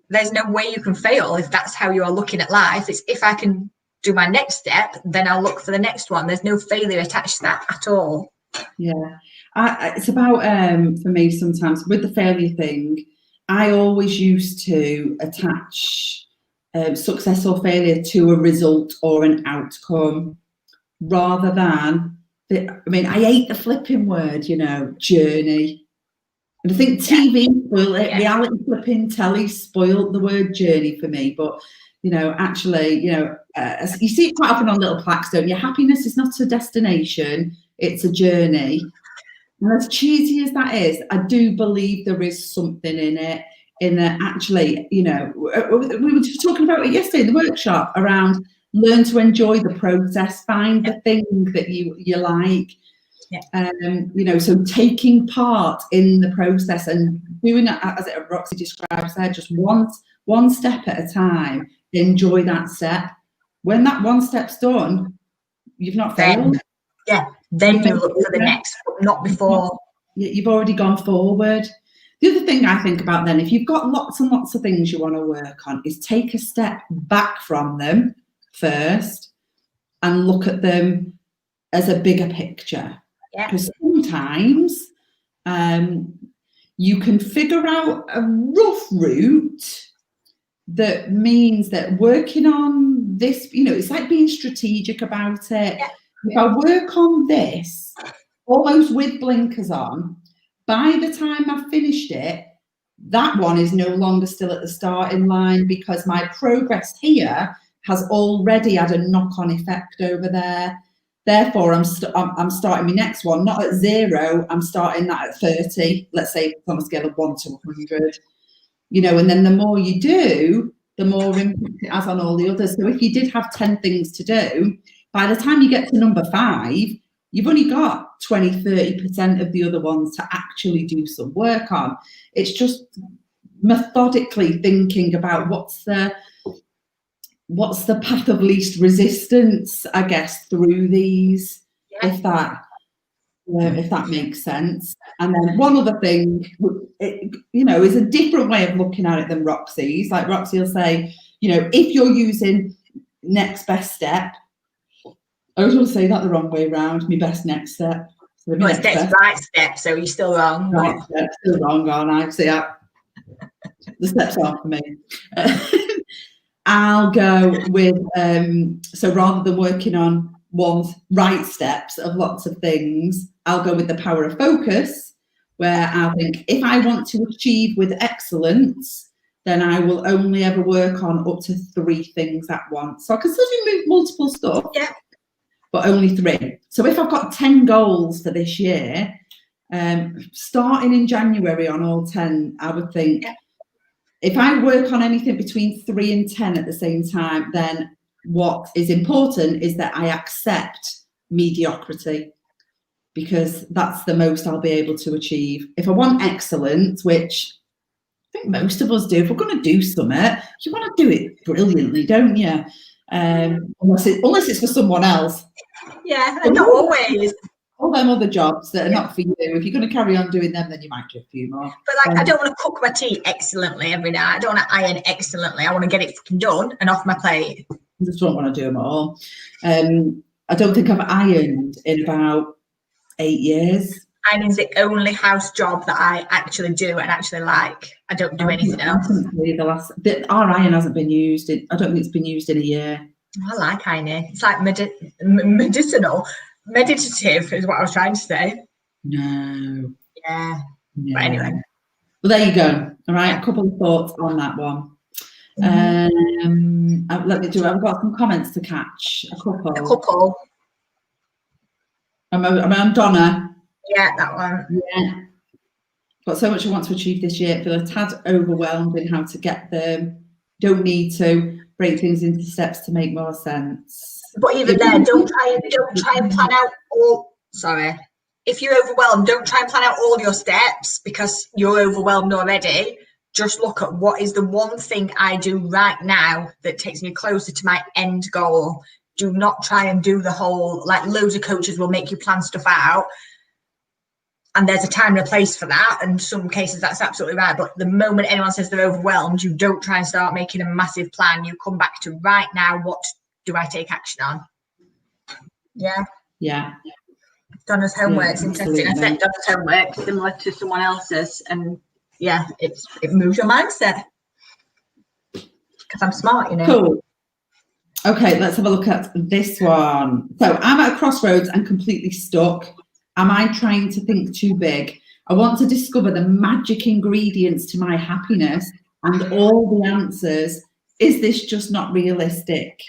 there's no way you can fail if that's how you are looking at life. It's if I can do my next step, then I'll look for the next one. There's no failure attached to that at all. Yeah. It's about, for me sometimes, with the failure thing, I always used to attach success or failure to a result or an outcome rather than, I hate the flipping word, journey. And I think TV spoiled it, reality flipping telly spoiled the word journey for me. But, actually, you see it quite often on little plaques, don't you? Happiness is not a destination. it's a journey. And as cheesy as that is, I do believe there is something in it, in that actually, you know, we were just talking about it yesterday in the workshop around learn to enjoy the process, find the thing that you like. You know, so taking part in the process and doing it, as Roxy describes there, just one step at a time, enjoy that step. When that one step's done, you've not failed. Then you look for the next, but not before. You've already gone forward. The other thing I think about then, if you've got lots and lots of things you want to work on, is take a step back from them first and look at them as a bigger picture. Because sometimes you can figure out a rough route that means that working on this, you know, it's like being strategic about it. If I work on this almost with blinkers on, by the time I've finished it, that one is no longer still at the starting line because my progress here has already had a knock-on effect over there. Therefore, I'm starting my next one, not at 0, I'm starting that at 30, let's say on a scale of 1 to 100. You know, and then the more you do, the more impact it has on all the others. So if you did have 10 things to do, by the time you get to number 5, you've only got 20, 30% of the other ones to actually do some work on. It's just methodically thinking about what's the path of least resistance, I guess, through these, if that makes sense. And then one other thing, you know, is a different way of looking at it than Roxy's. Like Roxy will say, you know, if you're using next best step, I always want to say that the wrong way around, my best next step. So well, it's next right step, so you're still wrong. Right step, still wrong, aren't I? So yeah, the steps aren't for me. I'll go with, so rather than working on one's right steps of lots of things, I'll go with the power of focus, where I think if I want to achieve with excellence, then I will only ever work on up to 3 things at once. So I can still do multiple stuff, but only 3. So if I've got 10 goals for this year, starting in January on all 10, I would think, if I work on anything between 3 and 10 at the same time, then what is important is that I accept mediocrity, because that's the most I'll be able to achieve. If I want excellence, which I think most of us do, if we're going to do something, you want to do it brilliantly, don't you? Unless it's for someone else. Yeah, and not always. All them other jobs that are not for you, if you're going to carry on doing them, then you might do a few more. But like, I don't want to cook my tea excellently every night. I don't want to iron excellently. I want to get it fucking done and off my plate. I just don't want to do them at all. I don't think I've ironed in about 8 years. Ironing's the only house job that I actually do and actually like. I don't do anything else. Our iron hasn't been used. I don't think it's been used in a year. I like ironing. It's like medicinal. Meditative is what I was trying to say. No. Yeah. But anyway. Well, there you go. All right. A couple of thoughts on that one. Let me do. I've got some comments to catch. A couple. Am I on Donna? Yeah, that one. Yeah. Got so much I want to achieve this year. Feel a tad overwhelmed in how to get them. Don't need to break things into steps to make more sense. But even then, don't try and plan out all. Sorry, if you're overwhelmed, don't try and plan out all your steps because you're overwhelmed already. Just look at what is the one thing I do right now that takes me closer to my end goal. Do not try and do the whole, like loads of coaches will make you plan stuff out. And there's a time and a place for that. And in some cases, that's absolutely right. But the moment anyone says they're overwhelmed, you don't try and start making a massive plan. You come back to right now, what do I take action on? Yeah. Donna's homework's interesting. I set Donna's homework similar to someone else's. And yeah, it moves your mindset. Because I'm smart, you know. Cool. Okay, let's have a look at this one. So I'm at a crossroads and completely stuck. Am I trying to think too big? I want to discover the magic ingredients to my happiness and all the answers. Is this just not realistic?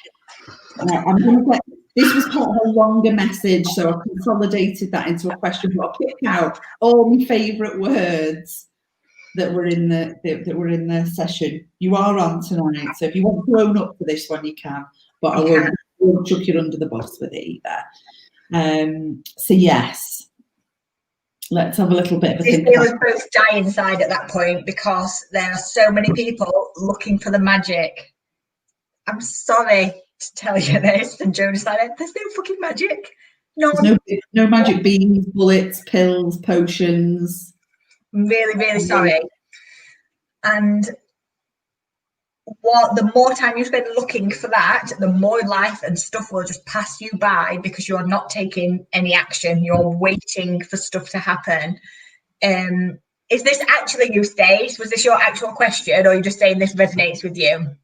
I'm going to get this was part of a longer message, so I consolidated that into a question, but I picked out all my favourite words that were in the session. You are on tonight, so if you want to own up to this one, you can, but I won't chuck you under the bus with it either. So yes, let's have a little bit of a think. We would both die inside at that point because there are so many people looking for the magic. I'm sorry to tell you this, and Joe decided there's no fucking magic. No magic beans, bullets, pills, potions. I'm really, really sorry. And the more time you spend looking for that, the more life and stuff will just pass you by because you're not taking any action. You're waiting for stuff to happen. Is this actually you, Stace? Was this your actual question, or are you just saying this resonates with you?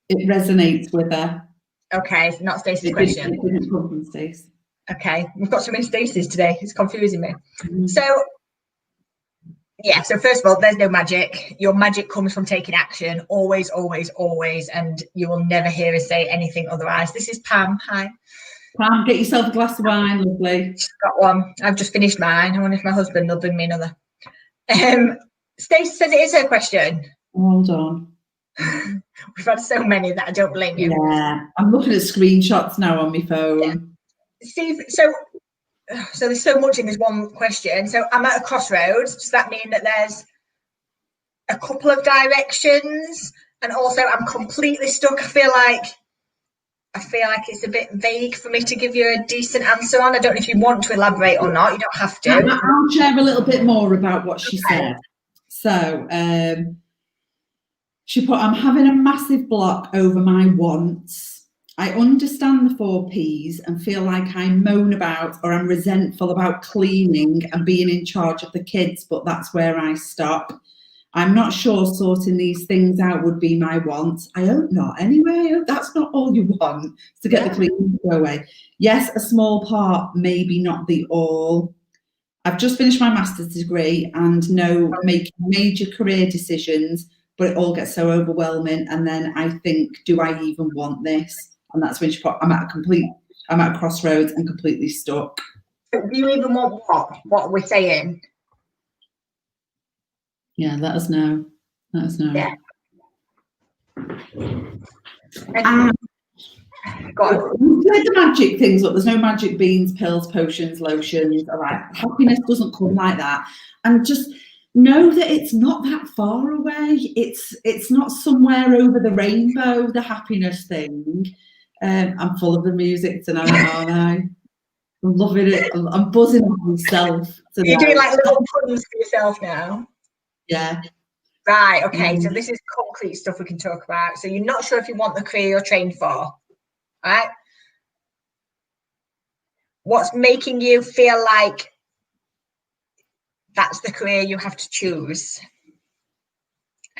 It resonates with her. Okay, not Stacey's question. It didn't come from Stace. Okay, we've got so many Staces today. It's confusing me. So, yeah, so first of all, there's no magic. Your magic comes from taking action. Always, always, always. And you will never hear us say anything otherwise. This is Pam. Hi. Pam, get yourself a glass of wine, lovely. She's got one. I've just finished mine. I wonder if my husband will bring me another. Stacey says it is her question. Hold on. We've had so many that I don't blame you. Yeah, I'm looking at screenshots now on my phone. Yeah. Steve, so there's so much in this one question. So I'm at a crossroads. Does that mean that there's a couple of directions? And also I'm completely stuck. I feel like it's a bit vague for me to give you a decent answer on. I don't know if you want to elaborate or not. You don't have to. I'll share a little bit more about what she said. So she put, I'm having a massive block over my wants. I understand the 4 Ps and feel like I moan about or I'm resentful about cleaning and being in charge of the kids, but that's where I stop. I'm not sure sorting these things out would be my wants. I hope not. Anyway, I hope that's not all you want, to get the cleaning to go away. Yes, a small part, maybe not the all. I've just finished my master's degree and know making major career decisions, but it all gets so overwhelming. And then I think, do I even want this? And that's when she put, I'm at a crossroads and completely stuck. Do you even want what we're saying? Yeah, let us know. Let us know. Yeah. Go on. The magic things, look, there's no magic beans, pills, potions, lotions. All right, happiness doesn't come like that. And just know that it's not that far away. It's not somewhere over the rainbow, the happiness thing. I'm full of the music tonight, aren't I? I'm loving it. I'm buzzing on myself tonight. You're doing like little puns for yourself now? Yeah. Right, okay, so this is concrete stuff we can talk about. So you're not sure if you want the career you're trained for, right? What's making you feel like that's the career you have to choose?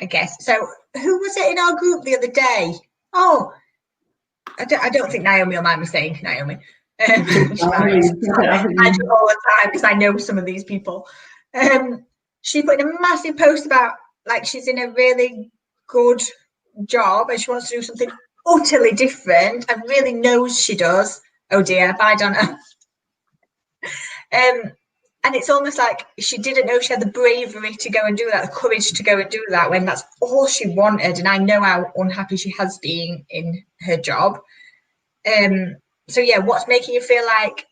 I guess. So who was it in our group the other day? Oh, I don't think Naomi will mind me saying Naomi. I do all the time because I know some of these people. She put in a massive post about like she's in a really good job and she wants to do something utterly different and really knows she does. Oh dear, bye Donna. And it's almost like she didn't know she had the bravery to go and do that, the courage to go and do that when that's all she wanted. And I know how unhappy she has been in her job. So yeah, what's making you feel like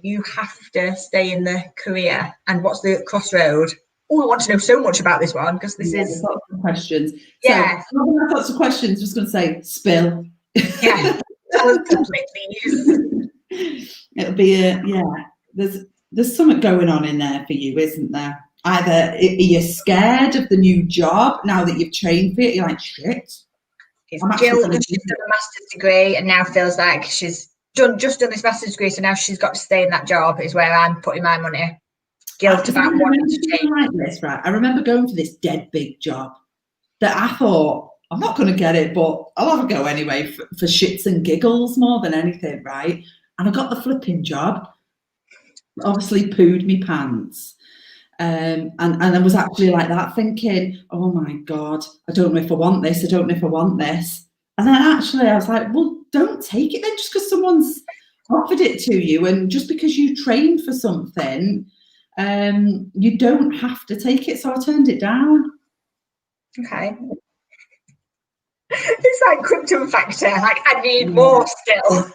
you have to stay in the career, and what's the crossroad? Oh, I want to know so much about this one because this is lots of questions. Yeah, so lots of questions. Just going to say spill. Yeah, tell us completely. It'll be There's something going on in there for you, isn't there? Either are you scared of the new job now that you've trained for it? You're like, shit. It's guilt that she's done a master's degree and now feels like she's just done this master's degree, so now she's got to stay in that job is where I'm putting my money. Guilt about wanting to change. Like this, right? I remember going for this dead big job that I thought, I'm not going to get it, but I'll have a go anyway for shits and giggles more than anything, right? And I got the flipping job. Obviously pooed me pants. And I was actually like that thinking, oh my God, I don't know if I want this. I don't know if I want this. And then actually I was like, well, don't take it then just because someone's offered it to you, and just because you trained for something, you don't have to take it. So I turned it down. Okay. It's like krypton factor, like I need more still.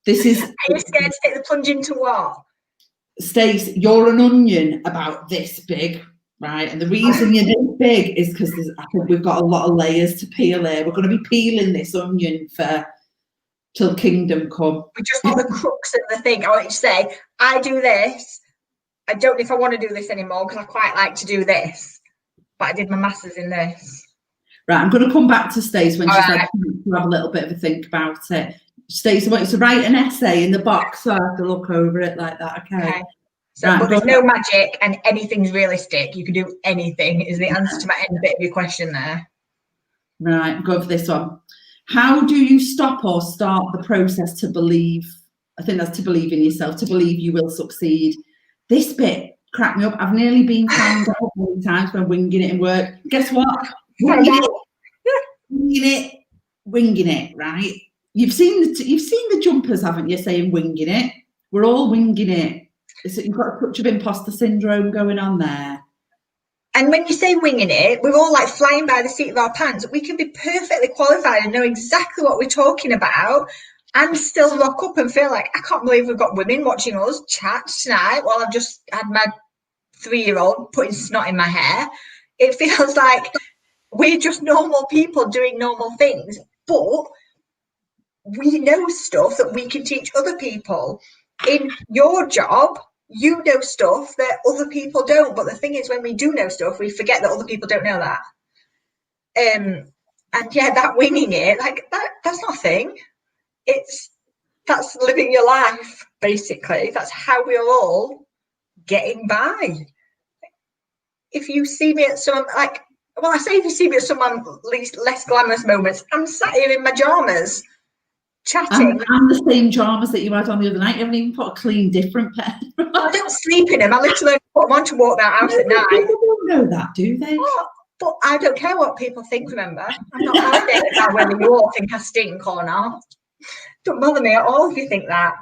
This is. Are you scared to take the plunge into what? Stace, you're an onion about this big, right? And the reason you're this big is because I think we've got a lot of layers to peel here. We're going to be peeling this onion till kingdom come. We just want the crux of the thing. I want you to say, I do this. I don't know if I want to do this anymore because I quite like to do this, but I did my masters in this. Right, I'm going to come back to Stace when she's like to have a little bit of a think about it. Stace, I want you to write an essay in the box so I have to look over it like that. Okay. So, right, but there's no magic and anything's realistic. You can do anything is the answer to my end bit of your question there. Right, go for this one. How do you stop or start the process to believe? I think that's to believe in yourself, to believe you will succeed. This bit cracked me up. I've nearly been found out many times when winging it in work. Guess what? Winging it, right? You've seen the jumpers, haven't you, saying winging it? We're all winging it. You've got a touch of imposter syndrome going on there. And when you say winging it, we're all like flying by the seat of our pants. We can be perfectly qualified and know exactly what we're talking about and still rock up and feel like, I can't believe we've got women watching us chat tonight while I've just had my 3-year-old putting snot in my hair. It feels like we're just normal people doing normal things, but we know stuff that we can teach other people. In your job, you know stuff that other people don't, but the thing is, when we do know stuff, we forget that other people don't know that. And yeah, that winging it, like that's not a thing. That's living your life, basically. That's how we're all getting by. If you see me at some, like, well, I say if you see me at some less glamorous moments, I'm sat here in my pajamas, chatting. And the same pajamas that you had on the other night. You haven't even put a clean, different pair. I don't sleep in them. I literally put them on to walk that house at night. People don't know that, do they? Oh, but I don't care what people think, remember. I'm not validated about whether you all think I stink or not. Don't bother me at all if you think that.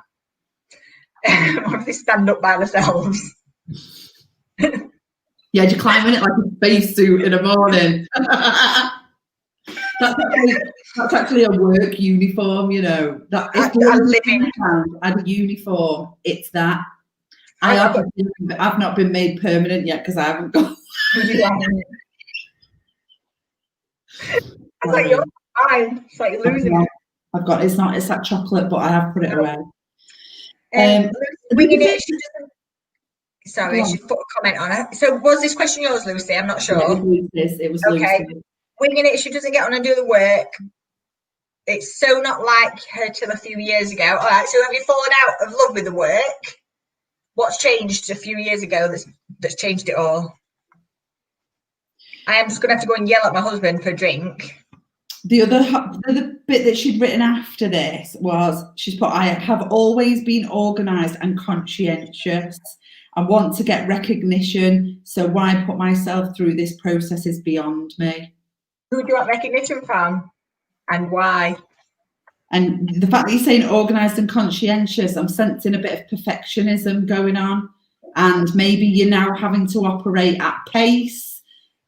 Or if they stand up by themselves. Yeah, you're climbing it like a spacesuit in the morning. That's actually a work uniform, you know. That if I had a uniform, it's that. I've not been made permanent yet because I haven't got. I thought you're fine. It's like you're losing it. I've got it's that chocolate, but I have put it away. Winging it, she doesn't. Sorry, she put a comment on it. So was this question yours, Lucy? I'm not sure. Yeah, it was okay. Lucy. Winging it, she doesn't get on and do the work. It's so not like her till a few years ago. All right, so have you fallen out of love with the work? What's changed a few years ago that's changed it all? I am just going to have to go and yell at my husband for a drink. The other bit that she'd written after this was, she's put, I have always been organised and conscientious. I want to get recognition, so why put myself through this process is beyond me. Who do you want recognition from and why? And the fact that you're saying organised and conscientious, I'm sensing a bit of perfectionism going on, and maybe you're now having to operate at pace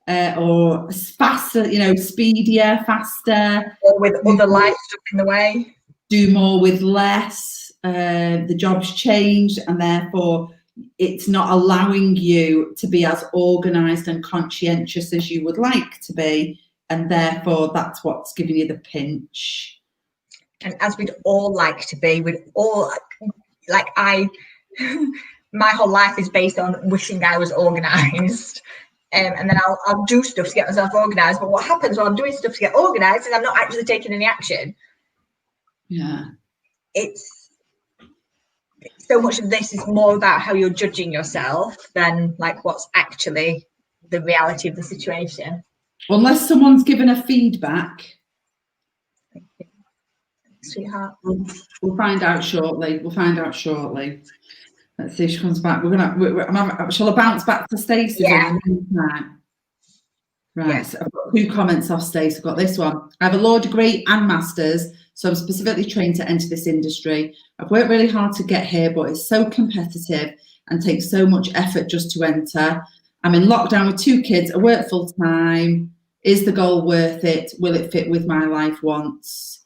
or faster, you know, speedier, faster. Or with other life stuff in the way. Do more with less. The job's changed, and therefore it's not allowing you to be as organised and conscientious as you would like to be, and therefore that's what's giving you the pinch. And as we'd all like to be, we'd all, like my whole life is based on wishing I was organised. And then I'll do stuff to get myself organised. But what happens when I'm doing stuff to get organised is I'm not actually taking any action. Yeah. So much of this is more about how you're judging yourself than like what's actually the reality of the situation. Unless someone's given a feedback. Sweetheart. We'll find out shortly. Let's see if she comes back. Shall I bounce back to Stacey? Yeah. Right, Yeah. so I've got 2 comments off Stacey. I've got this one. I have a law degree and masters, so I'm specifically trained to enter this industry. I've worked really hard to get here, but it's so competitive and takes so much effort just to enter. I'm in lockdown with 2 kids. I work full time. Is the goal worth it? Will it fit with my life once?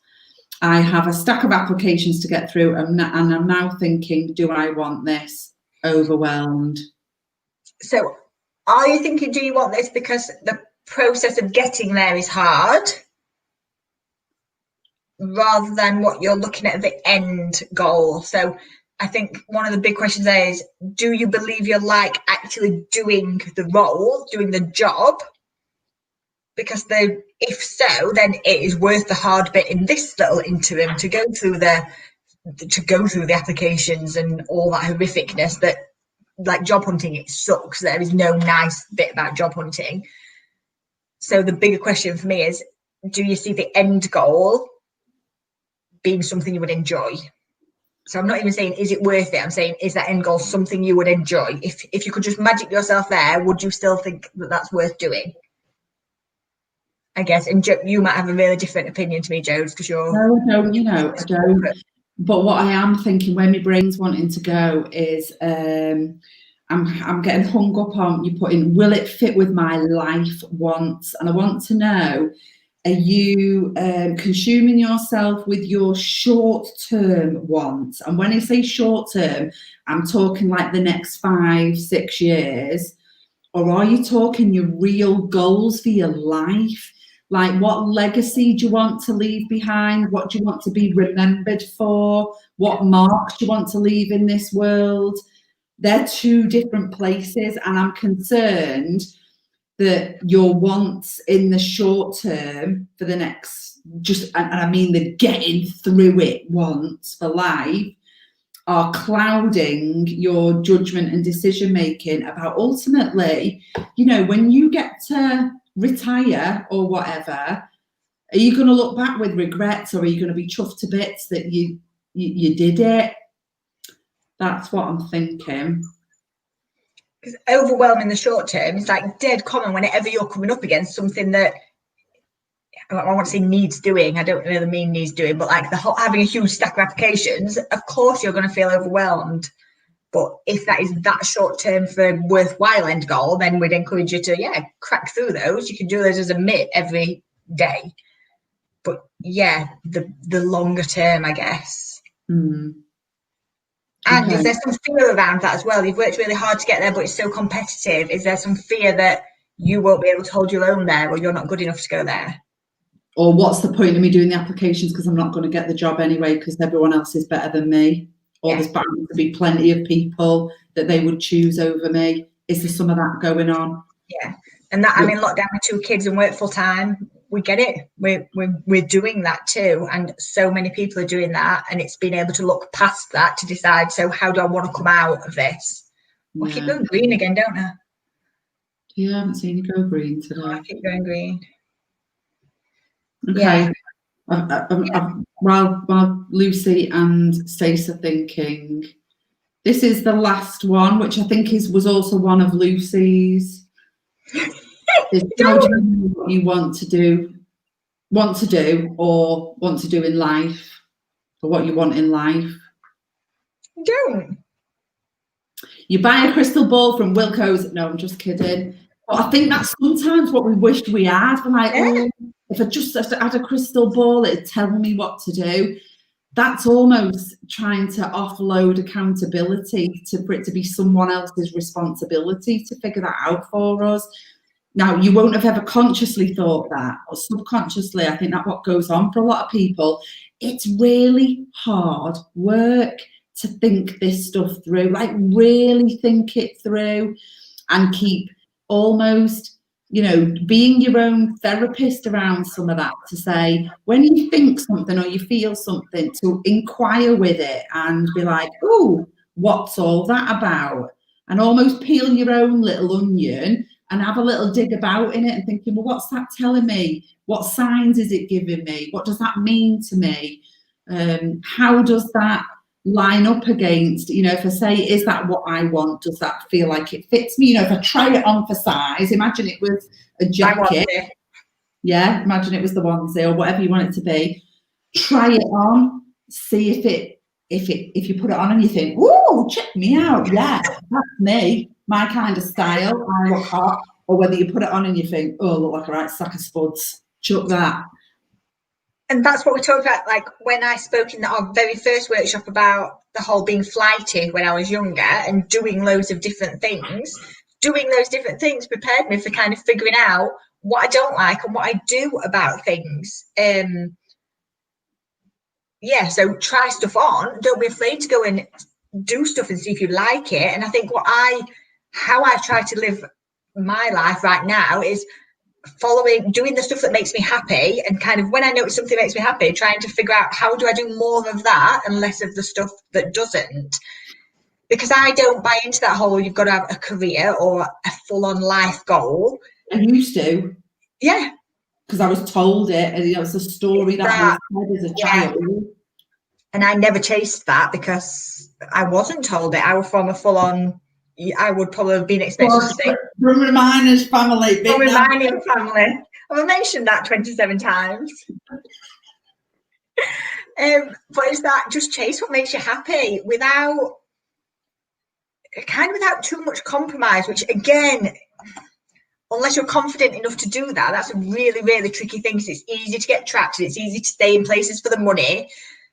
I have a stack of applications to get through, and I'm now thinking, do I want this? Overwhelmed. So are you thinking, do you want this because the process of getting there is hard, rather than what you're looking at the end goal? So I think one of the big questions there is, do you believe you're like actually doing the role, doing the job? Because if so, then it is worth the hard bit in this little interim to go through the applications and all that horrificness that, like job hunting, it sucks. There is no nice bit about job hunting. So the bigger question for me is, do you see the end goal being something you would enjoy? So I'm not even saying, is it worth it? I'm saying, is that end goal something you would enjoy? If you could just magic yourself there, would you still think that that's worth doing? I guess, and you might have a really different opinion to me, Jodes, because you're... No, I don't, I don't. But what I am thinking, where my brain's wanting to go is, I'm getting hung up on you putting, will it fit with my life once? And I want to know, are you consuming yourself with your short-term wants? And when I say short-term, I'm talking like the next 5-6 years, or are you talking your real goals for your life? Like, what legacy do you want to leave behind? What do you want to be remembered for? What marks do you want to leave in this world? They're 2 different places, and I'm concerned that your wants in the short term for the next, and I mean the getting through it once for life, are clouding your judgment and decision making about ultimately, when you get to retire or whatever, are you going to look back with regrets, or are you going to be chuffed to bits that you did it? That's what I'm thinking. Because overwhelming the short term is like dead common whenever you're coming up against something that, I want to say needs doing. I don't really mean needs doing, but like having a huge stack of applications, of course you're going to feel overwhelmed. But if that is that short term for worthwhile end goal, then we'd encourage you to, crack through those. You can do those as a MIT every day. But the longer term, I guess. Mm. And Okay. is there some fear around that as well? You've worked really hard to get there, but it's so competitive. Is there some fear that you won't be able to hold your own there, or you're not good enough to go there? Or what's the point of me doing the applications because I'm not going to get the job anyway because everyone else is better than me? Or there's bound to be plenty of people that they would choose over me. Is there some of that going on? Yeah. And that I'm in lockdown with 2 kids and work full time. We get it. We're doing that too. And so many people are doing that. And it's being able to look past that to decide, so how do I want to come out of this? Well, I keep going green again, don't I? Yeah, I haven't seen you go green today. I keep going green. Okay. Yeah. While Lucy and Stacey are thinking, this is the last one, which I think was also one of Lucy's. How do you know what you want to do or want to do in life, or what you want in life? Don't. You buy a crystal ball from Wilco's. No, I'm just kidding. But I think that's sometimes what we wished we had. We're like, oh, if I just had a crystal ball, it'd tell me what to do. That's almost trying to offload accountability for it to be someone else's responsibility to figure that out for us. Now, you won't have ever consciously thought that, or subconsciously. I think that's what goes on for a lot of people. It's really hard work to think this stuff through, like really think it through and keep almost, being your own therapist around some of that, to say, when you think something or you feel something, to inquire with it and be like, oh, what's all that about? And almost peel your own little onion and have a little dig about in it and thinking, well, what's that telling me? What signs is it giving me? What does that mean to me? How does that line up against, you know, if I say, is that what I want? Does that feel like it fits me? You know, if I try it on for size, imagine it was a jacket. Yeah, imagine it was the onesie or whatever you want it to be. Try it on, see if you put it on and you think, ooh, check me out. Yeah, that's me, my kind of style. I look hot. Or whether you put it on and you think, oh, I look like a right sack of spuds. Chuck that. And that's what we talked about, like when I spoke in our very first workshop about the whole being flighty when I was younger and doing loads of different things. Doing those different things prepared me for kind of figuring out what I don't like and what I do about things. Yeah, so try stuff on. Don't be afraid to go and do stuff and see if you like it. And I think how I try to live my life right now is doing the stuff that makes me happy, and kind of when I notice something makes me happy, trying to figure out how do I do more of that and less of the stuff that doesn't. Because I don't buy into that whole you've got to have a career or a full-on life goal. I used to. Yeah. Because I was told it, and it's a story that was said as a child. And I never chased that because I wasn't told it. I was from a full-on, I would probably have been expected to say. From a miner's family. From a mining family. I've mentioned that 27 times. But it's that just chase what makes you happy without too much compromise, which again, unless you're confident enough to do that, that's a really, really tricky thing. Because it's easy to get trapped and it's easy to stay in places for the money.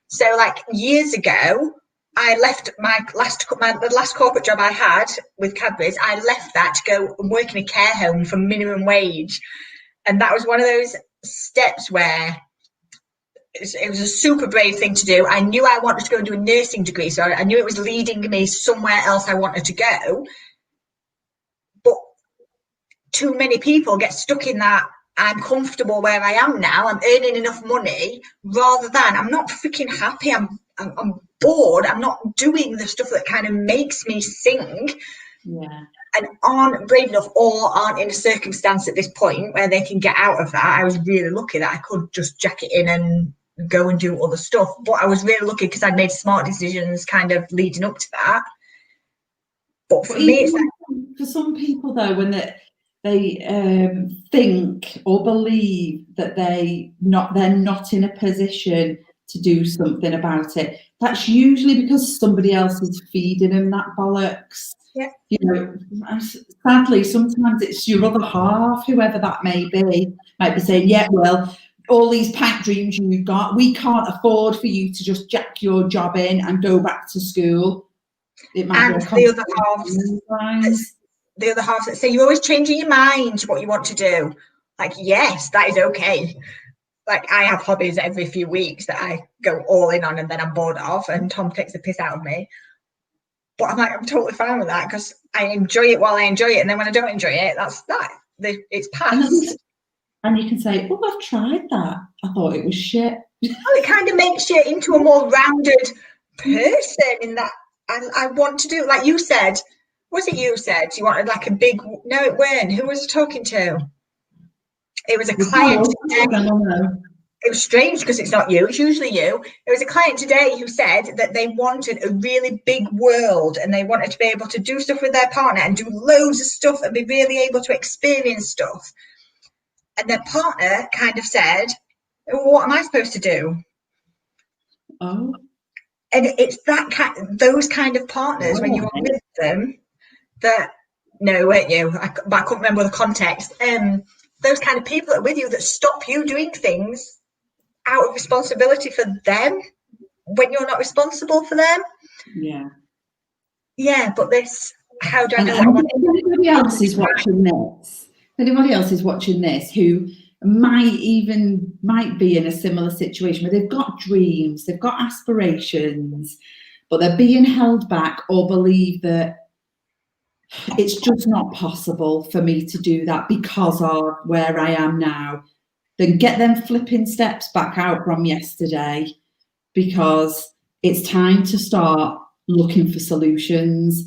So like years ago, I left the last corporate job I had with Cadbury's. I left that to go and work in a care home for minimum wage. And that was one of those steps where it was a super brave thing to do. I knew I wanted to go and do a nursing degree, so I knew it was leading me somewhere else I wanted to go. But too many people get stuck in that I'm comfortable where I am now, I'm earning enough money, rather than I'm not freaking happy, I'm bored, I'm not doing the stuff that kind of makes me sing. Yeah. And aren't brave enough or aren't in a circumstance at this point where they can get out of that. I was really lucky that I could just jack it in and go and do other stuff. But I was really lucky because I'd made smart decisions kind of leading up to that. But for me, it's like, for some people though, when they think or believe that they're not in a position to do something about it, that's usually because somebody else is feeding them that bollocks. Yeah. You know, sadly, sometimes it's your other half, whoever that may be, might be saying, yeah, well, all these pipe dreams you've got, we can't afford for you to just jack your job in and go back to school. It might and be the other half that say you're always changing your mind to what you want to do. Like, yes, that is okay. Like, I have hobbies every few weeks that I go all in on and then I'm bored of, and Tom takes the piss out of me. But I'm like, I'm totally fine with that because I enjoy it while I enjoy it. And then when I don't enjoy it, that's that. It's past. And you can say, oh, I've tried that. I thought it was shit. Well, it kind of makes you into a more rounded person in that I want to do, like you said, was it you said you wanted like a big, no, it weren't. Who was I talking to? It was a client today. It was strange because it's not you, it's usually you. It was a client today who said that they wanted a really big world and they wanted to be able to do stuff with their partner and do loads of stuff and be really able to experience stuff. And their partner kind of said, well, what am I supposed to do? Oh. And it's those kind of partners when you're with them that, no, weren't you? But I couldn't remember the context. Those kind of people that are with you that stop you doing things out of responsibility for them when you're not responsible for them. Yeah. Yeah, but how do I know what I want to do? If anybody else is watching this who might be in a similar situation where they've got dreams, they've got aspirations, but they're being held back or believe that it's just not possible for me to do that because of where I am now, then get them flipping steps back out from yesterday, because it's time to start looking for solutions.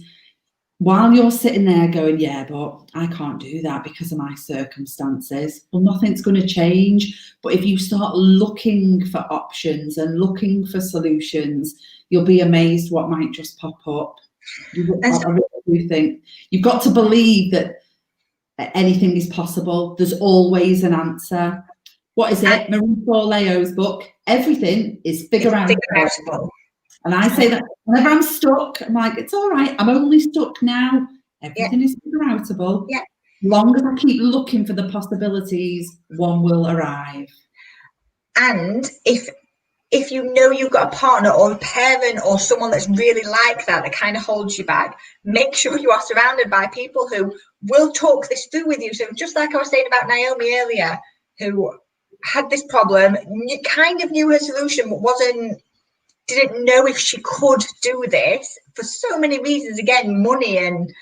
While you're sitting there going, yeah, but I can't do that because of my circumstances, well, nothing's going to change. But if you start looking for options and looking for solutions, you'll be amazed what might just pop up. I really do think you've got to believe that anything is possible. There's always an answer. What is it? Marie Forleo's book, everything is figure outable. And I say that whenever I'm stuck, I'm like, it's all right. I'm only stuck now. Everything is figure outable. Yeah. As long as I keep looking for the possibilities, one will arrive. And if you know you've got a partner or a parent or someone that's really like that kind of holds you back, make sure you are surrounded by people who will talk this through with you. So just like I was saying about Naomi earlier, who had this problem, kind of knew her solution, but didn't know if she could do this for so many reasons. Again, money and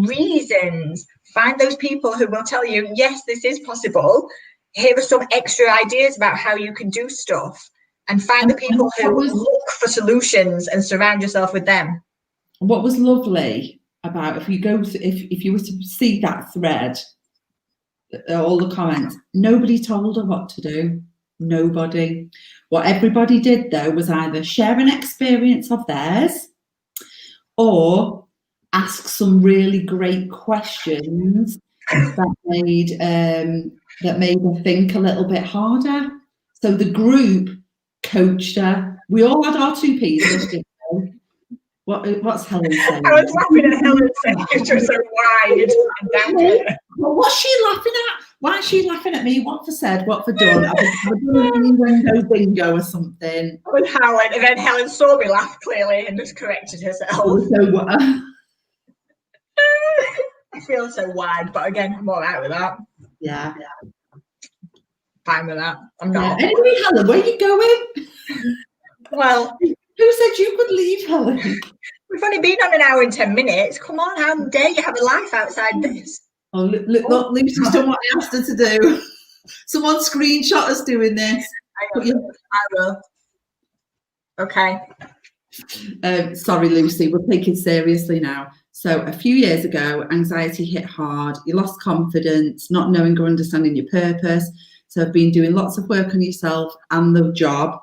reasons. Find those people who will tell you, yes, this is possible. Here are some extra ideas about how you can do stuff. And find the people who look for solutions and surround yourself with them. What was lovely about if you were to see that thread, all the comments, nobody told her what to do. Nobody. What everybody did though was either share an experience of theirs or ask some really great questions that made her think a little bit harder. So the group coached her. We all had our 2 P's. What's Helen saying? I was laughing at Helen saying it was so wide and down. Well, what's she laughing at? Why is she laughing at me? What for said? What for done? I've done window bingo or something. With Helen, and then Helen saw me laugh clearly and just corrected herself. So, I feel so wide, but again, I'm all right with that. Yeah. Fine with that. I'm not. Anyway, Helen, where are you going? Well, who said you could leave, Helen? We've only been on an hour and 10 minutes. Come on, how dare you have a life outside this? Oh, look, Lucy's done what I asked her to do. Someone screenshot us doing this. I will. Okay. Sorry, Lucy, we'll take it seriously now. So a few years ago, anxiety hit hard. You lost confidence, not knowing or understanding your purpose. So I've been doing lots of work on yourself and the job.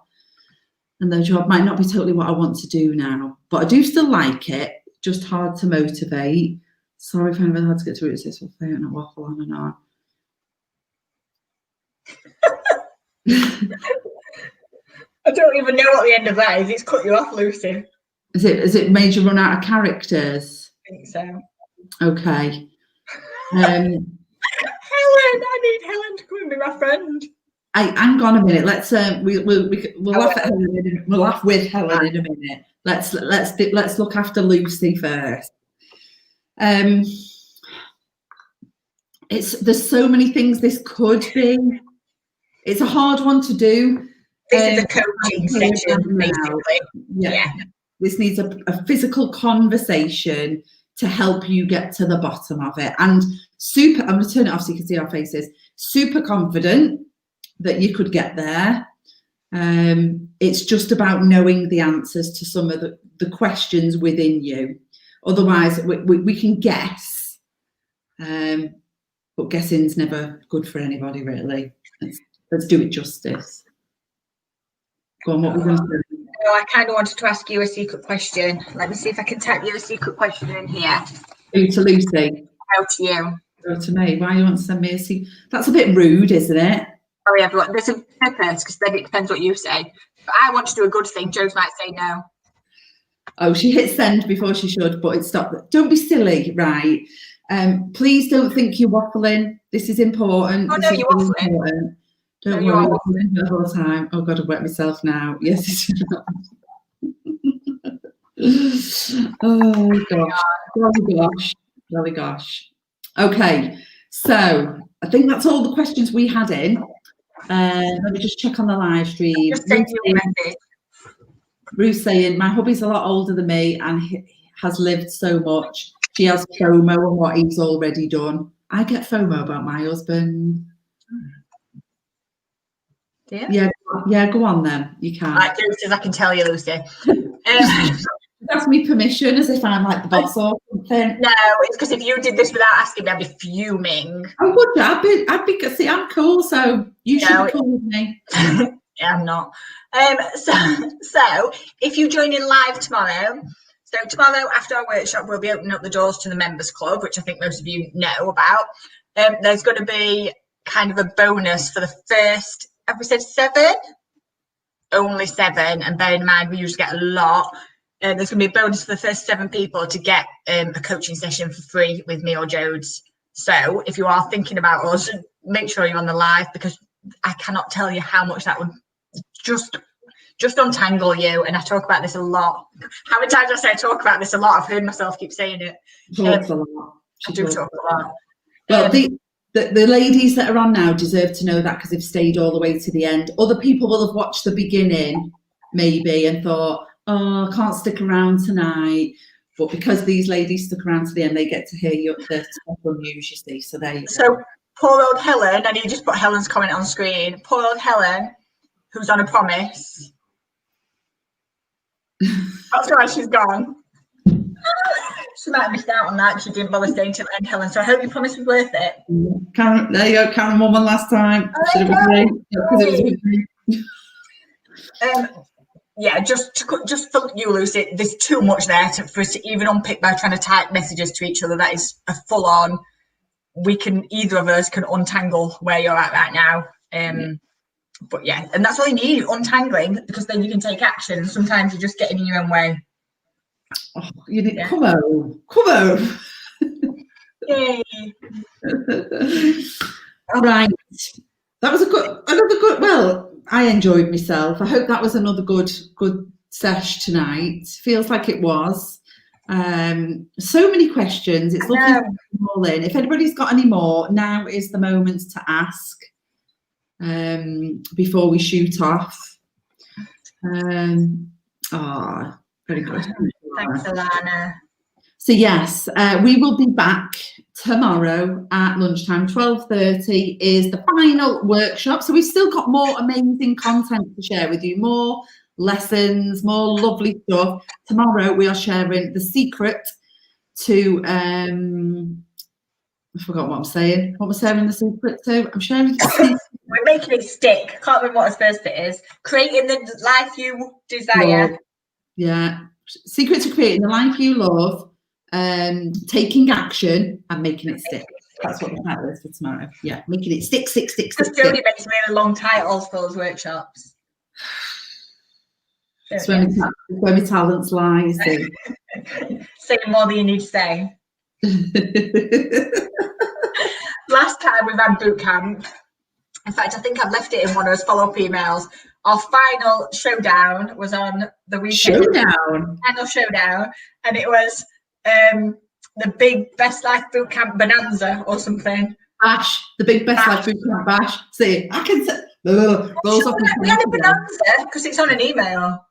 And the job might not be totally what I want to do now, but I do still like it, just hard to motivate. Sorry if anyone had to get through this, we'll play and waffle on and on. I don't even know what the end of that is. It's cut you off, Lucy. Has it made you run out of characters? I think so. Okay. Helen, I need Helen to come and be my friend. Hang on a minute. Let's we'll laugh at Helen. We'll laugh with Helen in a minute. Let's look after Lucy first. There's so many things this could be. It's a hard one to do. This is a coaching session, basically. Yeah. This needs a physical conversation to help you get to the bottom of it. And I'm going to turn it off so you can see our faces. Super confident that you could get there. It's just about knowing the answers to some of the questions within you. Otherwise, we can guess, but guessing's never good for anybody, really. Let's do it justice. Go on, what we're going to do. Oh, I kind of wanted to ask you a secret question. Let me see if I can type you a secret question in here. Who, to Lucy? How to you? Go to me. Why do you want to send me a secret? That's a bit rude, isn't it? Sorry, everyone. There's a purpose, because then it depends what you say. But I want to do a good thing. Joe's might say no. Oh, she hit send before she should, but it stopped. Don't be silly, right? Please don't think you're waffling. This is important. Oh, no, you're waffling. Important. Don't worry, waffling the whole time. Oh, God, I've wet myself now. Yes, it's oh, gosh. Golly gosh. Okay, so I think that's all the questions we had in. Let me just check on the live stream. Just send you a message. Ruth saying, my hubby's a lot older than me and he has lived so much. She has FOMO on what he's already done. I get FOMO about my husband. Yeah, go on then. You can. I can tell you, Lucy. Ask me permission as if I'm like the boss or something. No, it's because if you did this without asking me, I'd be fuming. I would. I'd be. See, I'm cool, so you should be cool with me. Yeah, I'm not. So if you join in live tomorrow, so tomorrow after our workshop, we'll be opening up the doors to the members club, which I think most of you know about. There's going to be kind of a bonus for the first, have we said 7? Only 7, and bear in mind we usually get a lot. There's going to be a bonus for the first 7 people to get a coaching session for free with me or Jodes. So if you are thinking about us, make sure you're on the live, because I cannot tell you how much that would just untangle you. And I talk about this a lot. How many times I say I talk about this a lot? I've heard myself keep saying it. Talks a lot. I do talk a lot. Well, the ladies that are on now deserve to know that, because they've stayed all the way to the end. Other people will have watched the beginning maybe and thought, oh, I can't stick around tonight. But because these ladies stuck around to the end, they get to hear the special news, you see. So there you go. So poor old Helen, and you just put Helen's comment on screen. Poor old Helen, who's on a promise. That's why she's gone. She might have missed out on that. She didn't bother staying till the end, Helen. So I hope your promise was worth it. Karen, there you go. Karen won one last time. Should have been because it was with me. Yeah, just for you, Lucy, there's too much there for us to even unpick by trying to type messages to each other. That is a full on. Either of us can untangle where you're at right now. But yeah, and that's all you need, untangling, because then you can take action. Sometimes you're just getting in your own way. Oh, you need come on. Yay! All right, that was another good. Well, I enjoyed myself. I hope that was another good sesh tonight. Feels like it was. So many questions. It's lovely to put them all in. If anybody's got any more, now is the moment to ask. Before we shoot off. Very good. Thanks, Alana. So yes, we will be back tomorrow at lunchtime. 12:30 is the final workshop. So we've still got more amazing content to share with you, more lessons, more lovely stuff. Tomorrow we are sharing the secret to I forgot what I'm saying. What was sharing the secret to? I'm sharing the secret. We're making it stick. I can't remember what the first bit is. Creating the life you desire. Love. Yeah. Secret to creating the life you love, taking action and making it stick. That's what the title is for tomorrow. Yeah, making it stick. Because Jodie makes really long titles for those workshops. It's where my talents lie, you see. Say more than you need to say. Last time we've had Bootcamp. In fact, I think I've left it in one of those follow-up emails. Our final showdown was on the weekend. Final showdown. And it was the big Best Life Bootcamp Bonanza or something. Bash. The big Best Life Bootcamp Bash. See, I can say... We had a Bonanza because it's on an email.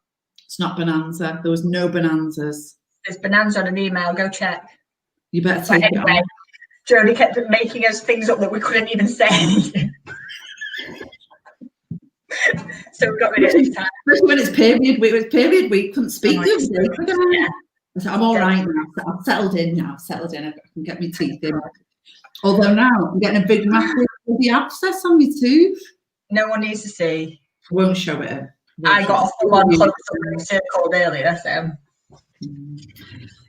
It's not Bonanza. There was no Bonanzas. There's Bonanza on an email. Go check. You better take it on. Jodie kept making us things up that we couldn't even say. So we got rid of it this time. Especially when it's period week. It was period week. Couldn't speak. Yeah. I'm all right now. I've settled in now. I can get my teeth in. Although now I'm getting a big massive abscess on my tooth. No one needs to see. I won't show it. I got a full-on close circled earlier, so.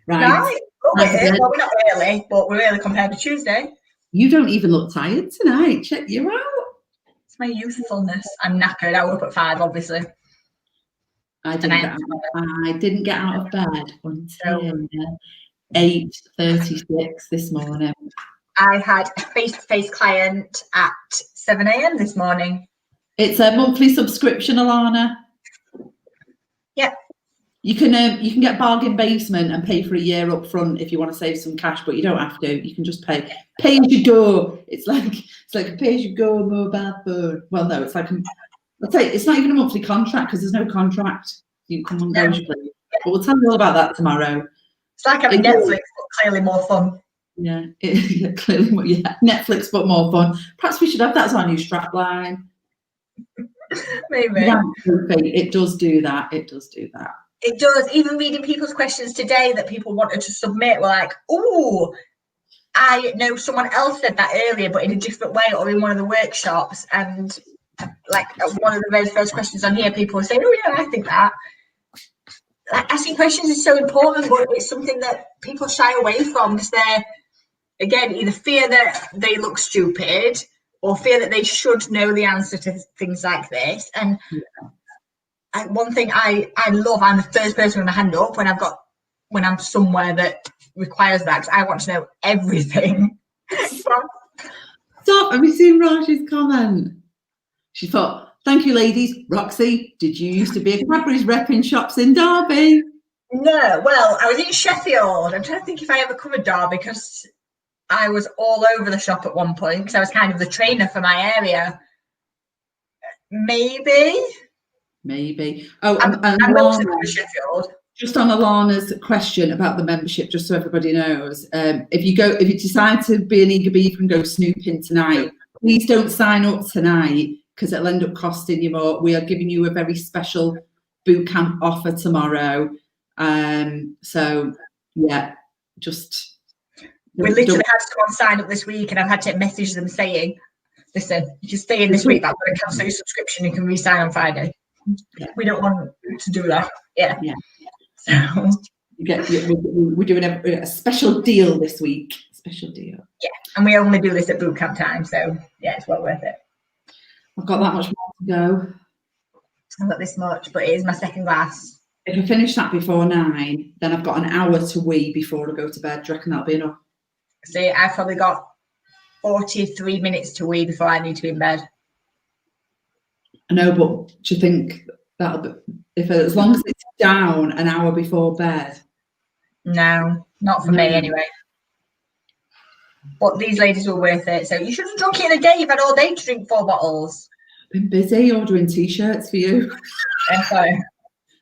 Right. Well, we're not early, but we're early compared to Tuesday. You don't even look tired tonight. Check you out. It's my youthfulness. I'm knackered. I woke up at 5, obviously. I didn't get out of bed until 8:36 this morning. I had a face-to-face client at 7 a.m. this morning. It's a monthly subscription, Alana. Yeah. You can get bargain basement and pay for a year up front if you want to save some cash, but you don't have to. You can just pay as you go. It's like a pay as you go mobile phone. Well, no, it's like it's not even a monthly contract because there's no contract. You can come and go as you please. But we'll tell you all about that tomorrow. It's like having Netflix, but clearly more fun. Yeah, clearly more. Yeah, Netflix, but more fun. Perhaps we should have that as our new strapline. Maybe. Yeah, it does do that. It does. Even reading people's questions today that people wanted to submit were like, "Oh, I know someone else said that earlier, but in a different way or in one of the workshops." And like one of the very first questions on here, people will say, oh yeah, I think that. Like, asking questions is so important, but it's something that people shy away from because they're, again, either fear that they look stupid or fear that they should know the answer to things like this. And one thing I love, I'm the first person with my hand up when I'm somewhere that requires that, because I want to know everything. Stop, have you seen Raj's comment? She thought, thank you, ladies. Roxy, did you used to be a Cadbury's rep in shops in Derby? No, well, I was in Sheffield. I'm trying to think if I ever covered Derby, because I was all over the shop at one point, because I was kind of the trainer for my area. Maybe. Oh, and mostly for Sheffield. Just on Alana's question about the membership, just so everybody knows, if you decide to be an eager beaver and go snooping tonight, please don't sign up tonight, because it'll end up costing you more. We are giving you a very special bootcamp offer tomorrow. So yeah, just we literally had someone sign up this week, and I've had to message them saying, listen, you can stay in this week, but I'm going to cancel your subscription. You can re-sign on Friday. Yeah. We don't want to do that. Yeah. So we're doing a special deal this week. Special deal. Yeah, and we only do this at bootcamp time, so yeah, it's well worth it. I've got that much more to go. I've got this much, but it is my second glass. If I finish that before 9, then I've got an hour to wee before I go to bed. Do you reckon that'll be enough? See, I've probably got 43 minutes to wee before I need to be in bed. I know, but do you think that'll be, as long as it's down an hour before bed? No, not for me anyway. But these ladies were worth it. So you should have drunk it in a day. You've had all day to drink 4 bottles. I've been busy ordering t-shirts for you. Sorry.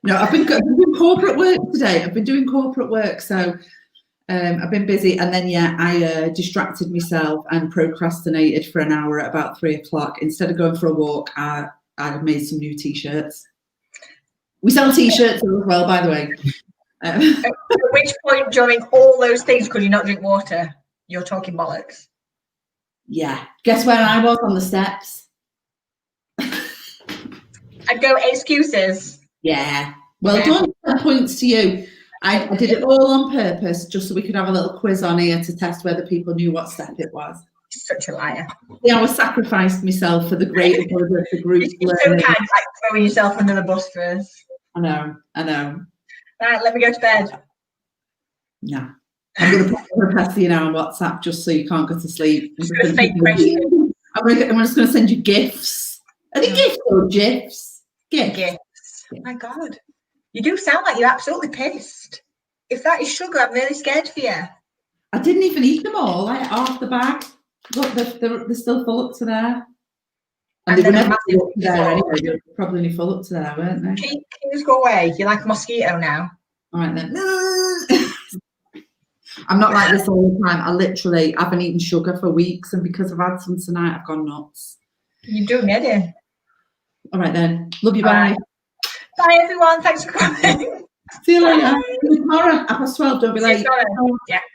No, I've been doing corporate work today. I've been doing corporate work, so I've been busy. And then, I distracted myself and procrastinated for an hour at about 3 o'clock. Instead of going for a walk, I made some new t-shirts. We sell t-shirts as well, by the way. At which point during all those things could you not drink water? You're talking bollocks. Yeah. Guess where I was on the steps? I'd go excuses. Yeah. Well done. Points to you. I did it all on purpose, just so we could have a little quiz on here to test whether people knew what step it was. Such a liar. Yeah, I sacrificed myself for the greater good of the group. You're so kind of like throwing yourself under the bus first. I know. Right, let me go to bed. No. I'm going to press you now on WhatsApp just so you can't go to sleep. I'm just going to send you GIFs. Are they GIFs or GIFs? GIFs. Oh my God. You do sound like you're absolutely pissed. If that is sugar, I'm really scared for you. I didn't even eat them all. I ate half the bag. Look, they're still full up to there. And they were never full up to there anyway. They were probably only full up to there, weren't they? Can you just go away? You're like a mosquito now. All right then. I'm not like this all the time. I literally haven't eaten sugar for weeks, and because I've had some tonight, I've gone nuts. You're doing it. All right then. Love you. Bye. Bye everyone. Thanks for coming. See you later. Tomorrow, 12:30. Don't be late. Yeah.